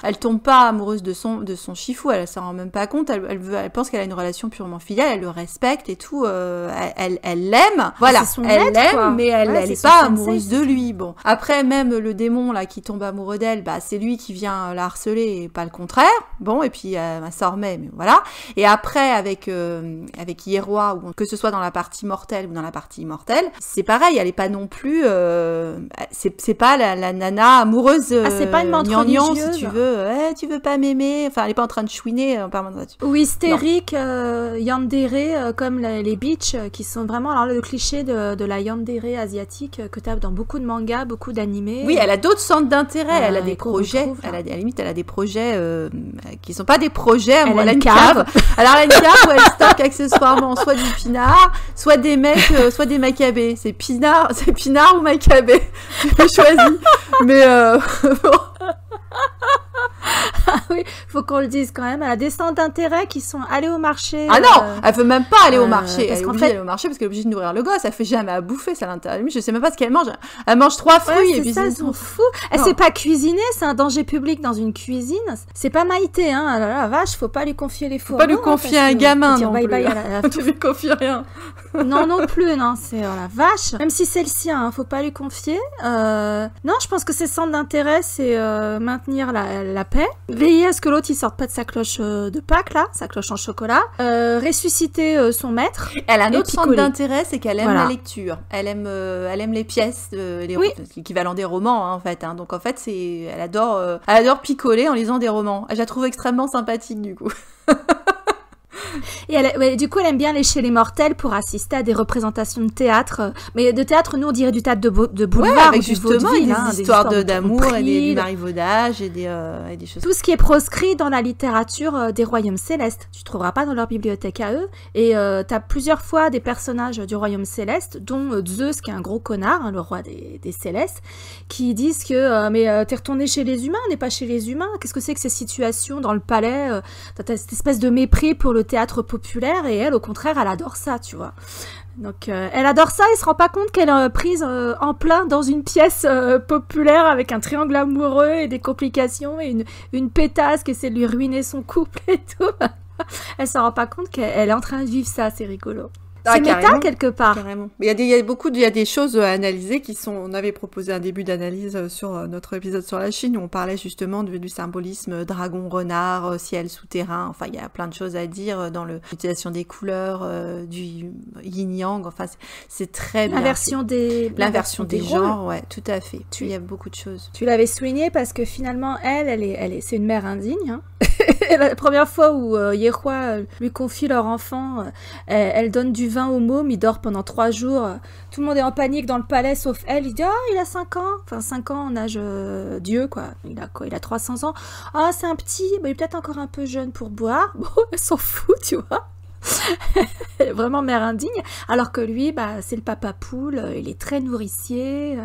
elle tombe pas amoureuse de son chifou, elle s'en rend même pas compte. Elle pense qu'elle a une relation purement filiale, elle le respecte et tout. Elle l'aime, voilà, elle l'aime, mais elle est pas amoureuse de lui. Bon, après même le démon là qui tombe amoureux d'elle, bah c'est lui qui vient la harceler et pas le contraire. Bon, et puis ça remet, mais voilà. Et après avec Hieroi, ou que ce soit dans la partie mortelle ou dans la partie immortelle, c'est pareil, elle est pas non plus c'est pas la nana amoureuse c'est pas une menthe religieuse si tu veux, tu veux pas m'aimer, enfin elle est pas en train de chouiner en permanence. Ou hystérique, yandere, comme les bitches qui sont vraiment alors le cliché de la yandere asiatique que tu as dans beaucoup de mangas, beaucoup d'animés. Oui, elle a d'autres centres d'intérêt, elle a des projets, à la limite elle a des projets qui sont pas des projets, elle a une cave. Alors elle a une cave où elle stocke accessoirement soit du pinard, soit des mecs, soit des macabées. C'est pinard ou macabé. J'ai choisi. Mais bon. Ah oui, faut qu'on le dise quand même. Elle a des centres d'intérêt qui sont allés au marché. Ah non, elle veut même pas aller au marché. Elle est obligée d'aller au marché parce qu'elle est obligée de nourrir le gosse. Elle fait jamais à bouffer, ça l'intéresse. Je sais même pas ce qu'elle mange. Elle mange 3 fruits et puis ça, c'est fou. Elle sait pas cuisiner, c'est un danger public dans une cuisine. C'est pas Maïté, hein. La vache, faut pas lui confier les fours. Faut pas lui confier un gamin non plus. Tu lui confies rien. non plus, non. C'est la vache. Même si c'est le sien, hein, faut pas lui confier. Non, je pense que ses centres d'intérêt, c'est maintenir la paix. Veiller à ce que l'autre il sorte pas de sa cloche de Pâques là, sa cloche en chocolat, ressusciter son maître. Elle a un autre centre d'intérêt, c'est qu'elle aime la lecture. Elle aime les pièces, l'équivalent des romans hein, en fait. Hein. Donc en fait elle adore picoler en lisant des romans. Je la trouve extrêmement sympathique du coup. Et du coup, elle aime bien aller chez les mortels pour assister à des représentations de théâtre. Mais de théâtre, nous, on dirait du théâtre de boulevard. Avec justement des histoires d'amour et du marivaudage et des choses. Tout ce qui est proscrit dans la littérature des royaumes célestes. Tu ne trouveras pas dans leur bibliothèque à eux. Et tu as plusieurs fois des personnages du royaume céleste, dont Zeus, qui est un gros connard, hein, le roi des célestes, qui disent que mais t'es retourné chez les humains, on n'est pas chez les humains. Qu'est-ce que c'est que ces situations dans le palais t'as cette espèce de mépris pour le théâtre populaire et elle au contraire elle adore ça tu vois donc elle adore ça et se rend pas compte qu'elle est prise en plein dans une pièce populaire avec un triangle amoureux et des complications et une pétasse qui essaie de lui ruiner son couple et tout. Elle s'en rend pas compte qu'elle est en train de vivre ça, c'est rigolo. C'est méta quelque part. Carrément. Il y a des choses à analyser on avait proposé un début d'analyse sur notre épisode sur la Chine où on parlait justement du symbolisme dragon, renard, ciel souterrain. Enfin, il y a plein de choses à dire dans l'utilisation des couleurs, du yin-yang. Enfin, c'est très bien. L'inversion des genres, ouais, tout à fait. Il y a beaucoup de choses. Tu l'avais souligné parce que finalement, c'est une mère indigne, hein. La première fois où Hieroi lui confie leur enfant, elle donne du vin au môme, il dort pendant 3 jours, tout le monde est en panique dans le palais sauf elle, il dit il a 5 ans, enfin 5 ans en âge Dieu quoi, il a 300 ans, c'est un petit, il est peut-être encore un peu jeune pour boire, bon elle s'en fout tu vois. Vraiment mère indigne. Alors que lui, bah, c'est le papa poule, il est très nourricier,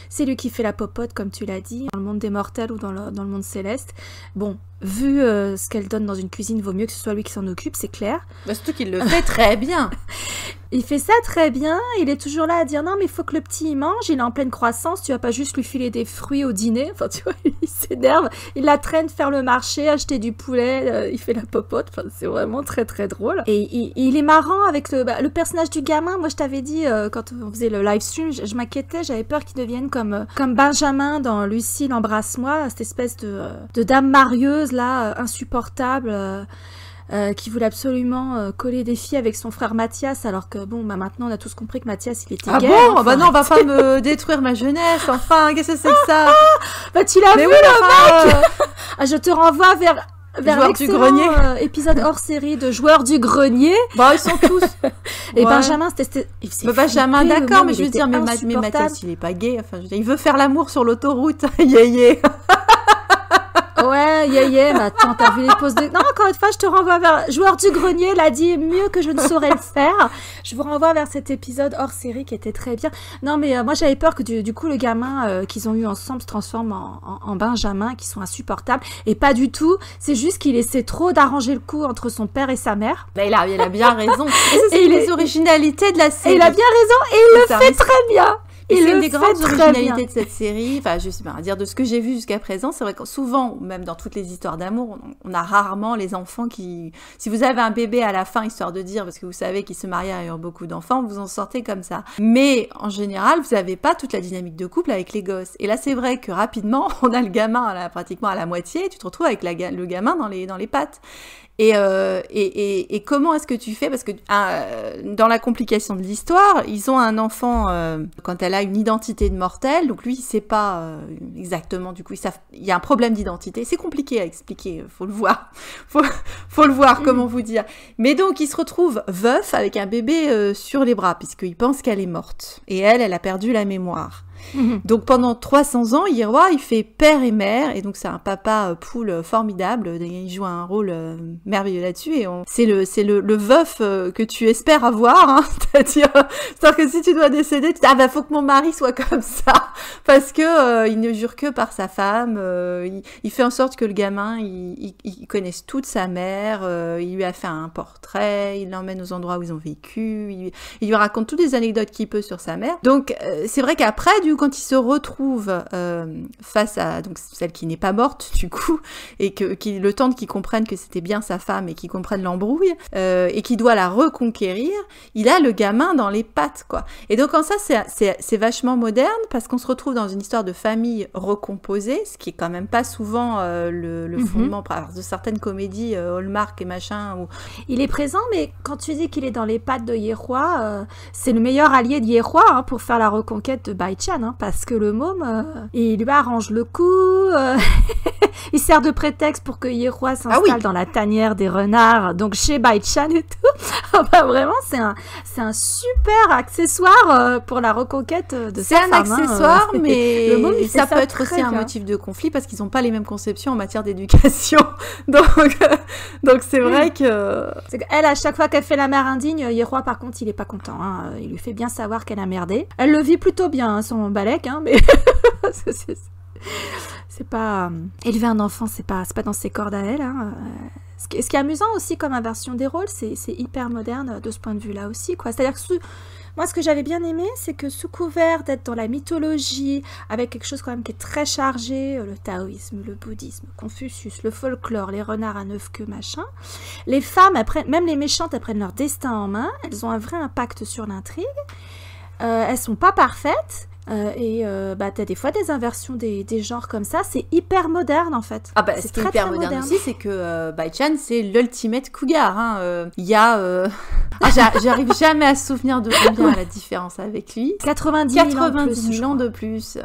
c'est lui qui fait la popote, comme tu l'as dit, dans le monde des mortels ou dans le monde céleste. Bon, vu ce qu'elle donne dans une cuisine, vaut mieux que ce soit lui qui s'en occupe, c'est clair. Bah, surtout qu'il le fait très bien. Il fait ça très bien, il est toujours là à dire non mais il faut que le petit il mange, il est en pleine croissance, tu vas pas juste lui filer des fruits au dîner, enfin tu vois, il s'énerve, il la traîne faire le marché, acheter du poulet, il fait la popote, enfin c'est vraiment très très drôle. Et il est marrant avec le personnage du gamin, moi je t'avais dit quand on faisait le live stream, je m'inquiétais, j'avais peur qu'il devienne comme Benjamin dans Lucille embrasse-moi, cette espèce de dame marieuse là, insupportable, qui voulait absolument coller des filles avec son frère Mathias, alors que bon, bah maintenant on a tous compris que Mathias il était gay. Ah bon, bah non, on va pas me détruire ma jeunesse, enfin, qu'est-ce que c'est que ça? Bah tu l'as vu, oui, le mec. Je te renvoie vers l'excellent épisode hors série de Joueurs du Grenier. Bah ils sont tous. Et ouais. Benjamin, c'était Benjamin, d'accord, mais je veux dire, mais Mathias il est pas gay, enfin, je veux dire, il veut faire l'amour sur l'autoroute, yé. Ouais, mais attends, t'as vu les poses de... Non, encore une fois, je te renvoie vers... Joueur du Grenier l'a dit mieux que je ne saurais le faire. Je vous renvoie vers cet épisode hors série qui était très bien. Non, mais moi, j'avais peur que du coup, le gamin qu'ils ont eu ensemble se transforme en Benjamin, qui sont insupportables. Et pas du tout. C'est juste qu'il essaie trop d'arranger le coup entre son père et sa mère. Bah, il a bien raison. Et les originalités de la série. Et il a bien raison et il le fait très bien. Et c'est une des grandes originalités de cette série, enfin je sais pas, à dire de ce que j'ai vu jusqu'à présent, c'est vrai que souvent, même dans toutes les histoires d'amour, on a rarement les enfants qui... Si vous avez un bébé à la fin, histoire de dire, parce que vous savez qu'il se marie ayant beaucoup d'enfants, vous en sortez comme ça. Mais en général, vous n'avez pas toute la dynamique de couple avec les gosses. Et là, c'est vrai que rapidement, on a le gamin pratiquement à la moitié, et tu te retrouves avec le gamin dans les pattes. Et comment est-ce que tu fais? Parce que dans la complication de l'histoire, ils ont un enfant quand elle a une identité de mortel, donc lui il sait pas exactement, du coup il y a un problème d'identité, c'est compliqué à expliquer, faut le voir, faut le voir, comment vous dire. Mais donc il se retrouve veuf avec un bébé sur les bras puisqu'il pense qu'elle est morte et elle a perdu la mémoire. Donc pendant 300 ans, Yeroy, il fait père et mère, et donc c'est un papa poule formidable, il joue un rôle merveilleux là-dessus, et c'est le veuf que tu espères avoir, hein, c'est-à-dire que si tu dois décéder, tu dis, ah bah faut que mon mari soit comme ça, parce que il ne jure que par sa femme, il fait en sorte que le gamin, il connaisse toute sa mère, il lui a fait un portrait, il l'emmène aux endroits où ils ont vécu, il lui raconte toutes les anecdotes qu'il peut sur sa mère. Donc c'est vrai qu'après, quand il se retrouve face à donc celle qui n'est pas morte du coup, et le temps qu'il comprenne que c'était bien sa femme et qu'il comprenne l'embrouille, et qu'il doit la reconquérir, il a le gamin dans les pattes, quoi. Et donc en ça c'est vachement moderne, parce qu'on se retrouve dans une histoire de famille recomposée, ce qui est quand même pas souvent le fondement de certaines comédies Hallmark et machin. Où... Il est présent, mais quand tu dis qu'il est dans les pattes de Yeroy, c'est le meilleur allié de Yeroy pour faire la reconquête de Bai-chan. Parce que le môme, il lui arrange le coup, il sert de prétexte pour que Yeroy s'installe dans la tanière des renards, donc chez Bai-chan et tout. Enfin, vraiment, c'est un super accessoire pour la reconquête de sa femme. C'est un accessoire, mais le môme, ça peut être aussi un motif de conflit, parce qu'ils n'ont pas les mêmes conceptions en matière d'éducation. Donc c'est vrai que... Elle, à chaque fois qu'elle fait la mère indigne, Yeroy, par contre, il est pas content. Il lui fait bien savoir qu'elle a merdé. Elle le vit plutôt bien, son balèque, mais c'est pas... Élever un enfant, c'est pas dans ses cordes à elle. Ce qui est amusant aussi comme inversion des rôles, c'est hyper moderne de ce point de vue-là aussi, quoi. C'est-à-dire que moi, ce que j'avais bien aimé, c'est que sous couvert d'être dans la mythologie, avec quelque chose quand même qui est très chargé, le taoïsme, le bouddhisme, Confucius, le folklore, les renards à 9 queues, machin, les femmes, même les méchantes, elles prennent leur destin en main, elles ont un vrai impact sur l'intrigue, elles sont pas parfaites, t'as des fois des inversions des genres comme ça, c'est hyper moderne en fait. Ah bah ce qui est hyper moderne aussi, c'est que Bai-chan c'est l'ultimate cougar. Il y a j'arrive jamais à se souvenir de combien la différence avec lui. 90 000 ans de plus.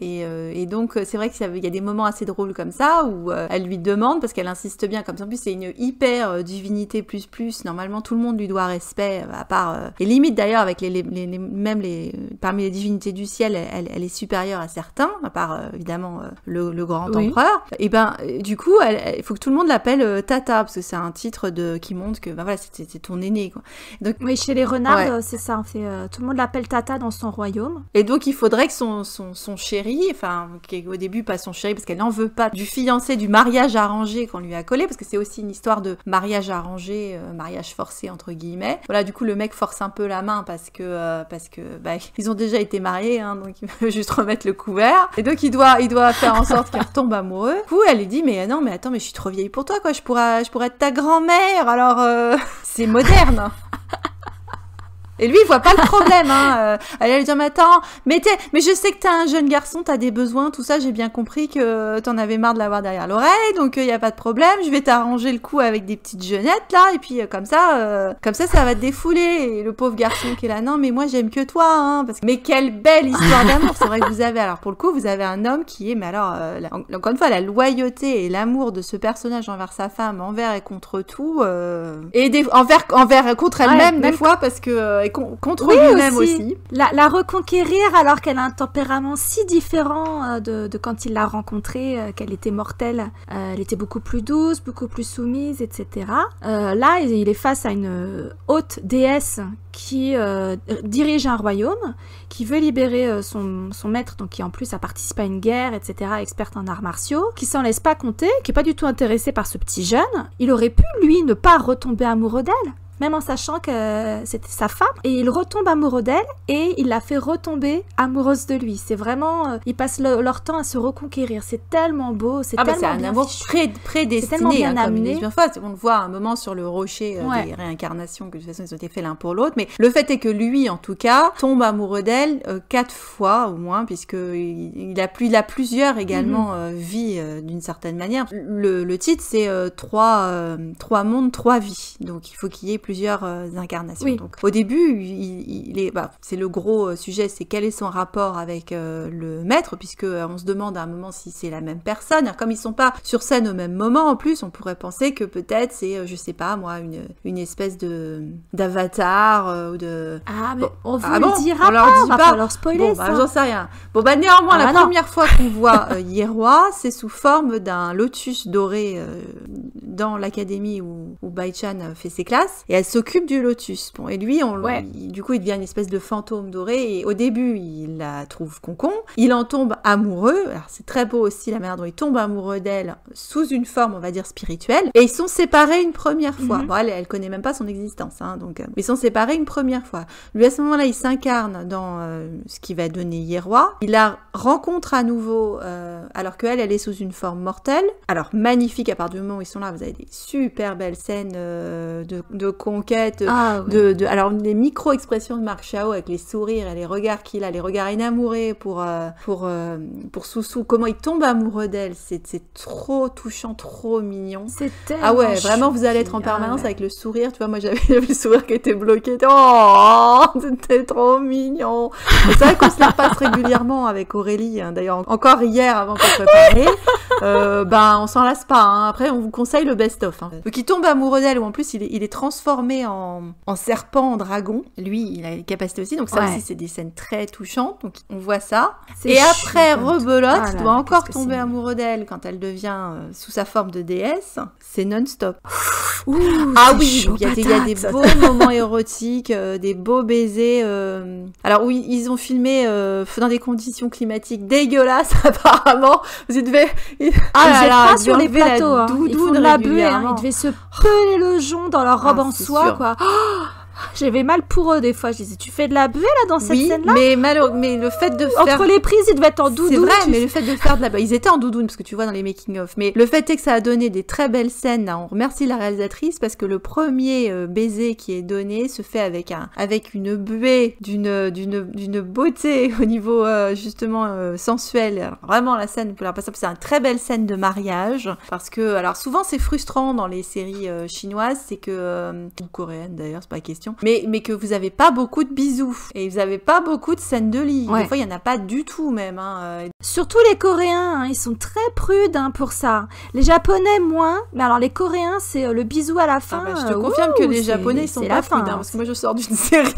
Et donc c'est vrai qu'il y a des moments assez drôles comme ça où elle lui demande, parce qu'elle insiste bien, comme ça en plus c'est une hyper divinité plus, normalement tout le monde lui doit respect, à part et limite d'ailleurs avec parmi les divinités divinités du ciel, elle est supérieure à certains, à part évidemment le grand empereur. Et du coup, il faut que tout le monde l'appelle Tata, parce que c'est un titre qui montre que voilà, c'est ton aîné, quoi. Donc, oui, chez les renards, c'est ça. Tout le monde l'appelle Tata dans son royaume. Et donc il faudrait que son chéri, enfin qui est au début pas son chéri parce qu'elle n'en veut pas, du fiancé, du mariage arrangé qu'on lui a collé, parce que c'est aussi une histoire de mariage arrangé, mariage forcé entre guillemets. Voilà, du coup le mec force un peu la main parce que ils ont déjà été mariés, hein, donc il veut juste remettre le couvert. Et donc il doit faire en sorte qu'il retombe amoureux. Du coup elle lui dit mais non mais attends, mais je suis trop vieille pour toi, quoi, je pourrais être ta grand-mère, alors c'est moderne. Et lui, il voit pas le problème, hein. Elle va lui dire, mais attends, mais je sais que t'es un jeune garçon, t'as des besoins, tout ça, j'ai bien compris que t'en avais marre de l'avoir derrière l'oreille, donc y a pas de problème, je vais t'arranger le coup avec des petites jeunettes, là, et puis comme ça, ça va te défouler. Et le pauvre garçon qui est là, non, mais moi, j'aime que toi, hein, mais quelle belle histoire d'amour. C'est vrai que alors, pour le coup, vous avez un homme qui est, mais alors, encore une fois, la loyauté et l'amour de ce personnage envers sa femme, envers et contre tout, et envers contre elle-même, des fois, parce que, contre lui-même aussi. La reconquérir alors qu'elle a un tempérament si différent de quand il l'a rencontrée, qu'elle était mortelle. Elle était beaucoup plus douce, beaucoup plus soumise, etc. Là, il est face à une haute déesse qui dirige un royaume, qui veut libérer son maître, donc qui en plus a participé à une guerre, etc., experte en arts martiaux, qui s'en laisse pas compter, qui est pas du tout intéressé par ce petit jeune. Il aurait pu, lui, ne pas retomber amoureux d'elle, même en sachant que c'était sa femme, et il retombe amoureux d'elle, et il la fait retomber amoureuse de lui. C'est vraiment... ils passent leur temps à se reconquérir. C'est tellement beau, c'est tellement bien. C'est un amour prédestiné, c'est tellement bien amené. Comme fois, on le voit un moment sur le rocher des réincarnations, que de toute façon ils ont été faits l'un pour l'autre, mais le fait est que lui, en tout cas, tombe amoureux d'elle 4 fois au moins, puisqu'il a plusieurs également vies d'une certaine manière. Le titre, c'est 3 mondes, 3 vies. Donc il faut qu'il y ait plusieurs incarnations. Oui. Donc, au début, c'est le gros sujet, c'est quel est son rapport avec le maître, puisque on se demande à un moment si c'est la même personne. Alors, comme ils sont pas sur scène au même moment, en plus, on pourrait penser que peut-être c'est, je sais pas moi, une espèce d'avatar ou de. Ah mais on vous le dira pas, on va pas leur spoiler ça. J'en sais rien. Néanmoins, la première fois qu'on voit Yeroi, c'est sous forme d'un lotus doré dans l'académie où Bai-chan fait ses classes. Et elle s'occupe du lotus. Bon, et lui, du coup, il devient une espèce de fantôme doré. Et au début, il la trouve concon. Il en tombe amoureux. Alors, c'est très beau aussi la manière dont il tombe amoureux d'elle sous une forme, on va dire, spirituelle. Et ils sont séparés une première fois. Bon, elle connaît même pas son existence, hein, donc ils sont séparés une première fois. Lui, à ce moment-là, il s'incarne dans ce qui va donner Yeroi. Il la rencontre à nouveau, alors qu'elle est sous une forme mortelle. Alors, magnifique, à partir du moment où ils sont là, vous avez des super belles scènes de conquête, alors les micro-expressions de Marc Chao avec les sourires et les regards qu'il a, les regards enamourés pour Susu, comment il tombe amoureux d'elle, c'est trop touchant, trop mignon. C'est tellement vraiment vous allez être en permanence avec le sourire, tu vois, moi j'avais le sourire qui était bloqué, c'était trop mignon. C'est vrai qu'on se la repasse régulièrement avec Aurélie, hein. D'ailleurs encore hier avant qu'on prépare, on s'en lasse pas, hein. Après on vous conseille le best-of, hein. Donc il tombe amoureux d'elle, ou en plus il est transformé en serpent, en dragon. Lui, il a les capacités aussi, donc ça aussi, c'est des scènes très touchantes. Donc on voit ça. Et après, rebelote, doit encore tomber amoureux d'elle quand elle devient sous sa forme de déesse. C'est non-stop. Ouh, oui, il y a des beaux moments érotiques, des beaux baisers. Alors oui, ils ont filmé dans des conditions climatiques dégueulasses apparemment. Vous devez... pas sur les plateaux, ils font de la buée, ils devaient se peler le jonc dans leur robe en soie, quoi. J'avais mal pour eux des fois. Je disais, tu fais de la buée là dans cette scène-là? Mais le fait de faire... Entre les prises, ils devaient être en doudoune. C'est vrai, mais le fait de faire de la... Ils étaient en doudoune, parce que tu vois dans les making-of. Mais le fait est que ça a donné des très belles scènes. Là. On remercie la réalisatrice parce que le premier baiser qui est donné se fait avec une buée d'une beauté au niveau justement sensuel. Alors, vraiment, la scène, c'est une très belle scène de mariage. Parce que, alors souvent c'est frustrant dans les séries chinoises, c'est que... ou coréennes d'ailleurs, c'est pas question. question, mais que vous avez pas beaucoup de bisous et vous avez pas beaucoup de scènes de lit. Des fois, il y en a pas du tout même. Surtout les Coréens, ils sont très prudes pour ça. Les Japonais moins, mais alors les Coréens, c'est le bisou à la fin. Je te confirme que les Japonais ils sont pas prudes, parce que moi je sors d'une série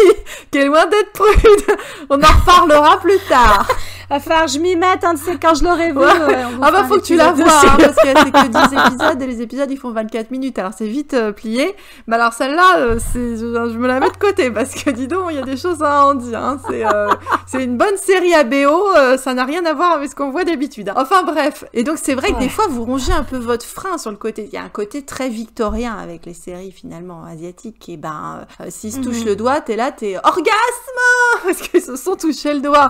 qui est loin d'être prude. On en reparlera plus tard. Va falloir que je m'y mette, c'est quand je l'aurai vu. Faut que tu la vois, parce que c'est que 10 épisodes et les épisodes ils font 24 minutes, alors c'est vite plié. Mais alors celle-là, je me la mets de côté, parce que dis donc, il y a des choses à en dire. C'est une bonne série ABO, ça n'a rien à voir avec ce qu'on voit d'habitude. Enfin bref, et donc c'est vrai que des fois vous rongez un peu votre frein sur le côté. Il y a un côté très victorien avec les séries finalement asiatiques, et s'ils se touchent le doigt, t'es orgasme, parce qu'ils se sont touchés le doigt.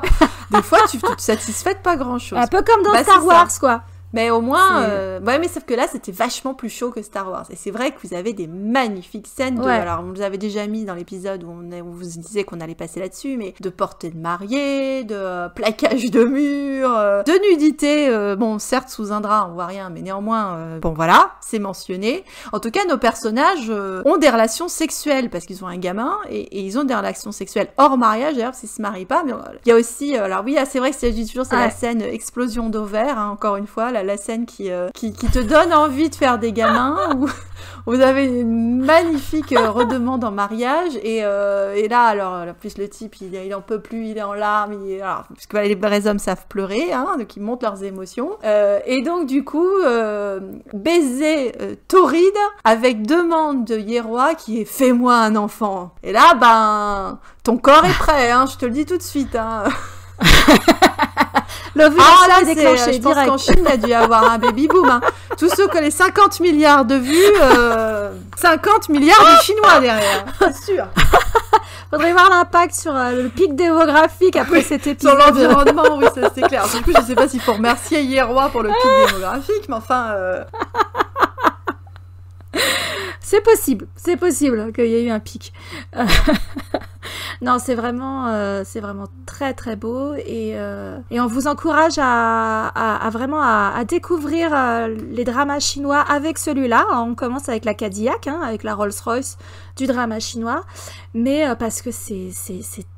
Des fois tu te satisfais de pas grand-chose. Un peu comme dans Star Wars, quoi. Mais au moins, mais sauf que là, c'était vachement plus chaud que Star Wars. Et c'est vrai que vous avez des magnifiques scènes alors, on vous avait déjà mis dans l'épisode où on vous disait qu'on allait passer là-dessus, mais de portée de mariée, de plaquage de murs, de nudité, certes, sous un drap, on voit rien, mais néanmoins, voilà, c'est mentionné. En tout cas, nos personnages ont des relations sexuelles, parce qu'ils ont un gamin, et ils ont des relations sexuelles hors mariage, d'ailleurs, s'ils se marient pas, mais il y a aussi, c'est vrai que c'est toujours, c'est la scène explosion d'ovaires, encore une fois, la scène qui te donne envie de faire des gamins, où vous avez une magnifique redemande en mariage, et là, alors, en plus, le type, il en peut plus, il est en larmes, parce que les vrais hommes savent pleurer, donc ils montrent leurs émotions, et donc, du coup, baiser torride, avec demande de Yeroi qui est « fais-moi un enfant ». Et là, ton corps est prêt, je te le dis tout de suite, L'ovulation est déclenchée je pense direct. qu'en Chine, il a dû avoir un baby-boom. Tous ceux qui ont les 50 milliards de vues, 50 milliards de Chinois derrière, c'est sûr. Faudrait voir l'impact sur le pic démographique après cet épisode. Sur l'environnement, oui, ça c'est clair. Du coup, je sais pas s'il faut remercier Yeroi pour le pic démographique, mais enfin... C'est possible qu'il y ait eu un pic. Non, c'est vraiment très très beau, et on vous encourage à vraiment à découvrir les dramas chinois avec celui-là. On commence avec la Cadillac, avec la Rolls-Royce du drama chinois, mais parce que c'est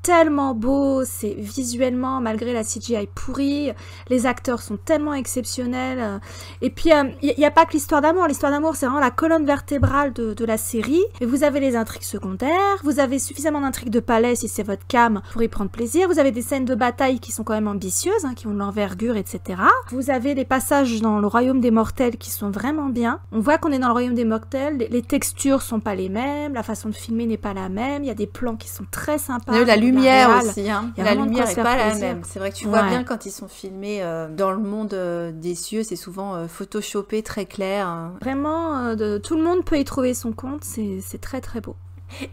tellement beau, c'est visuellement, malgré la CGI pourrie, les acteurs sont tellement exceptionnels, et puis il n'y a pas que l'histoire d'amour. L'histoire d'amour, c'est vraiment la colonne vertébrale de la série, et vous avez les intrigues secondaires, vous avez suffisamment d'intrigues de palais si c'est votre cam pour y prendre plaisir, vous avez des scènes de bataille qui sont quand même ambitieuses, qui ont de l'envergure, etc. Vous avez les passages dans le royaume des mortels qui sont vraiment bien. On voit qu'on est dans le royaume des mortels, les textures sont pas les mêmes, la façon de filmer n'est pas la même, il y a des plans qui sont très sympas. La lumière aussi, la lumière n'est pas la plaisir. même. C'est vrai que tu vois bien quand ils sont filmés dans le monde des cieux, c'est souvent photoshopé, très clair. Vraiment, tout le monde peut y trouver son compte, c'est très très beau.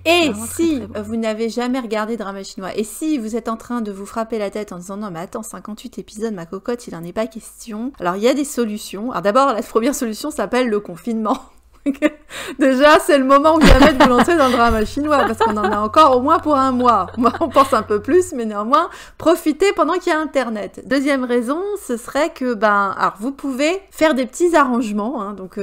Et si vous n'avez jamais regardé drama chinois, et si vous êtes en train de vous frapper la tête en disant non mais attends, 58 épisodes, ma cocotte, il en est pas question. Alors il y a des solutions. Alors d'abord, la première solution s'appelle le confinement. Déjà, c'est le moment où jamais de vous lancer dans le drama chinois, parce qu'on en a encore au moins pour un mois. On pense un peu plus, mais néanmoins, profitez pendant qu'il y a Internet. Deuxième raison, ce serait que, alors vous pouvez faire des petits arrangements, donc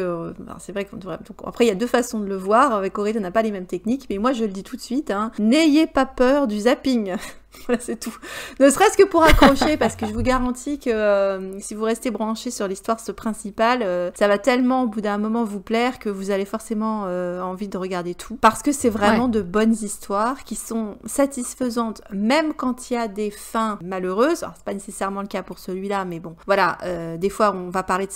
c'est vrai qu'on devrait... Donc, après, il y a deux façons de le voir. Avec Aurélie, on n'a pas les mêmes techniques, mais moi, je le dis tout de suite, n'ayez pas peur du zapping. Voilà, c'est tout. Ne serait-ce que pour accrocher, parce que je vous garantis que si vous restez branché sur l'histoire principale, ça va tellement au bout d'un moment vous plaire que vous allez forcément envie de regarder tout. Parce que c'est vraiment de bonnes histoires qui sont satisfaisantes, même quand il y a des fins malheureuses. Alors, c'est pas nécessairement le cas pour celui-là, mais bon, voilà. Des fois, on va parler de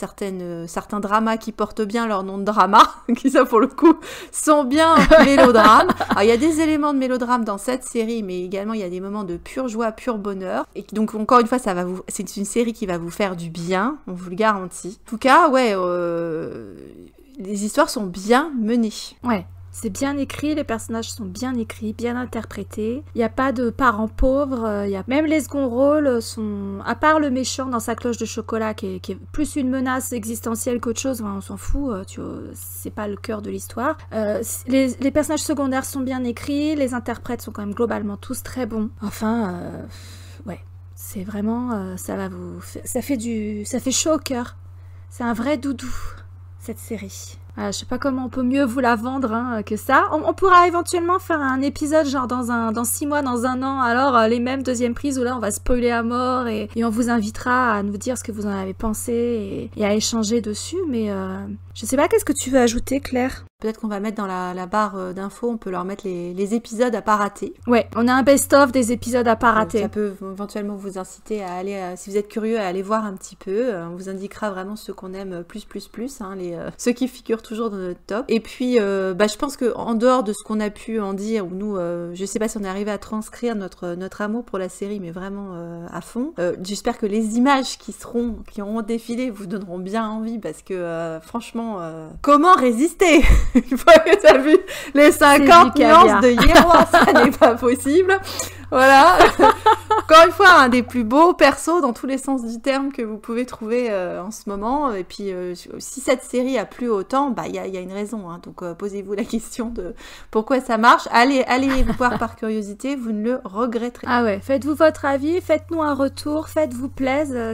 certains dramas qui portent bien leur nom de drama, qui ça pour le coup sont bien mélodrames. Alors, il y a des éléments de mélodrame dans cette série, mais également il y a des moments de pure joie, pur bonheur. Et donc, encore une fois, c'est une série qui va vous faire du bien, on vous le garantit. En tout cas, les histoires sont bien menées. Ouais. C'est bien écrit, les personnages sont bien écrits, bien interprétés. Il n'y a pas de parents pauvres. Même les second rôles sont... À part le méchant dans sa cloche de chocolat, qui est plus une menace existentielle qu'autre chose, on s'en fout, c'est pas le cœur de l'histoire. Les personnages secondaires sont bien écrits, les interprètes sont quand même globalement tous très bons. Enfin, c'est vraiment... ça fait chaud au cœur. C'est un vrai doudou, cette série. Je sais pas comment on peut mieux vous la vendre que ça. On pourra éventuellement faire un épisode genre dans 6 mois, dans 1 an, alors les mêmes deuxième prises où là on va spoiler à mort et on vous invitera à nous dire ce que vous en avez pensé et à échanger dessus, mais je sais pas, qu'est-ce que tu veux ajouter, Claire? Peut-être qu'on va mettre dans la barre d'infos, on peut leur mettre les épisodes à pas rater. Ouais, on a un best-of des épisodes à pas rater. Ça peut éventuellement vous inciter à aller, si vous êtes curieux, à aller voir un petit peu. On vous indiquera vraiment ceux qu'on aime plus, ceux qui figurent toujours dans notre top. Et puis, je pense qu'en dehors de ce qu'on a pu en dire, ou nous, je sais pas si on est arrivé à transcrire notre amour pour la série, mais vraiment à fond. J'espère que les images qui auront défilé vous donneront bien envie, parce que franchement, comment résister? Une fois que t'as vu les 50 nuances de Yeroa, ça n'est pas possible. Voilà. Encore une fois, un des plus beaux persos dans tous les sens du terme que vous pouvez trouver en ce moment. Et puis, si cette série a plu autant, il y a une raison. Donc, posez-vous la question de pourquoi ça marche. Allez voir par curiosité, vous ne le regretterez. Ah ouais, faites-vous votre avis, faites-nous un retour, faites-vous plaisir,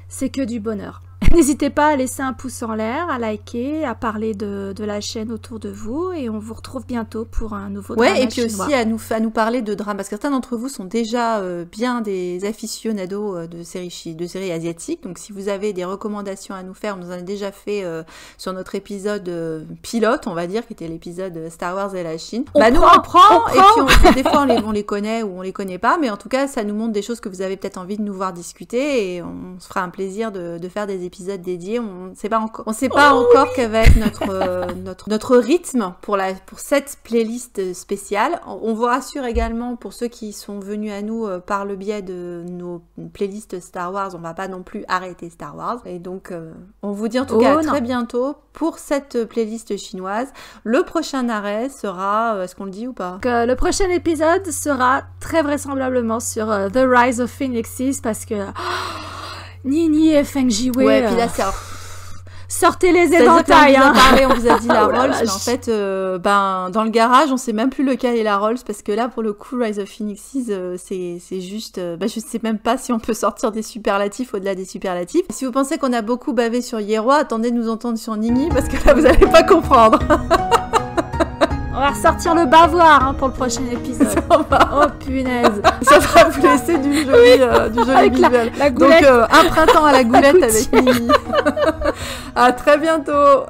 c'est que du bonheur. N'hésitez pas à laisser un pouce en l'air, à liker, à parler de la chaîne autour de vous, et on vous retrouve bientôt pour un nouveau drama chinois. Ouais, et puis aussi à nous parler de drama, parce que certains d'entre vous sont déjà bien des aficionados de séries asiatiques, donc si vous avez des recommandations à nous faire, on nous en a déjà fait sur notre épisode pilote, on va dire, qui était l'épisode Star Wars et la Chine. On prend, et puis des fois on les connaît ou on les connaît pas, mais en tout cas ça nous montre des choses que vous avez peut-être envie de nous voir discuter, et on se fera un plaisir de faire des épisodes dédiés. On sait pas encore quel va être notre rythme pour cette playlist spéciale. On vous rassure également, pour ceux qui sont venus à nous par le biais de nos playlists Star Wars, on va pas non plus arrêter Star Wars. Et donc on vous dit en tout cas à très bientôt pour cette playlist chinoise. Le prochain arrêt sera, est-ce qu'on le dit ou pas? Le prochain épisode sera très vraisemblablement sur The Rise of Phoenixes, parce que Nini et Feng Jiwei. Ouais, puis là, sortez les éventails. On vous a dit la Rolls, mais en fait, dans le garage, on sait même plus lequel est la Rolls, parce que là, pour le coup, Rise of Phoenixes, c'est juste, je sais même pas si on peut sortir des superlatifs au-delà des superlatifs. Si vous pensez qu'on a beaucoup bavé sur Yeroa, attendez de nous entendre sur Nini, parce que là, vous allez pas comprendre. On va ressortir le bavoir pour le prochain épisode. Oh punaise. Ça va vous laisser du joli visuel. La goulette. Donc un printemps à la goulette avec Mimi. À très bientôt.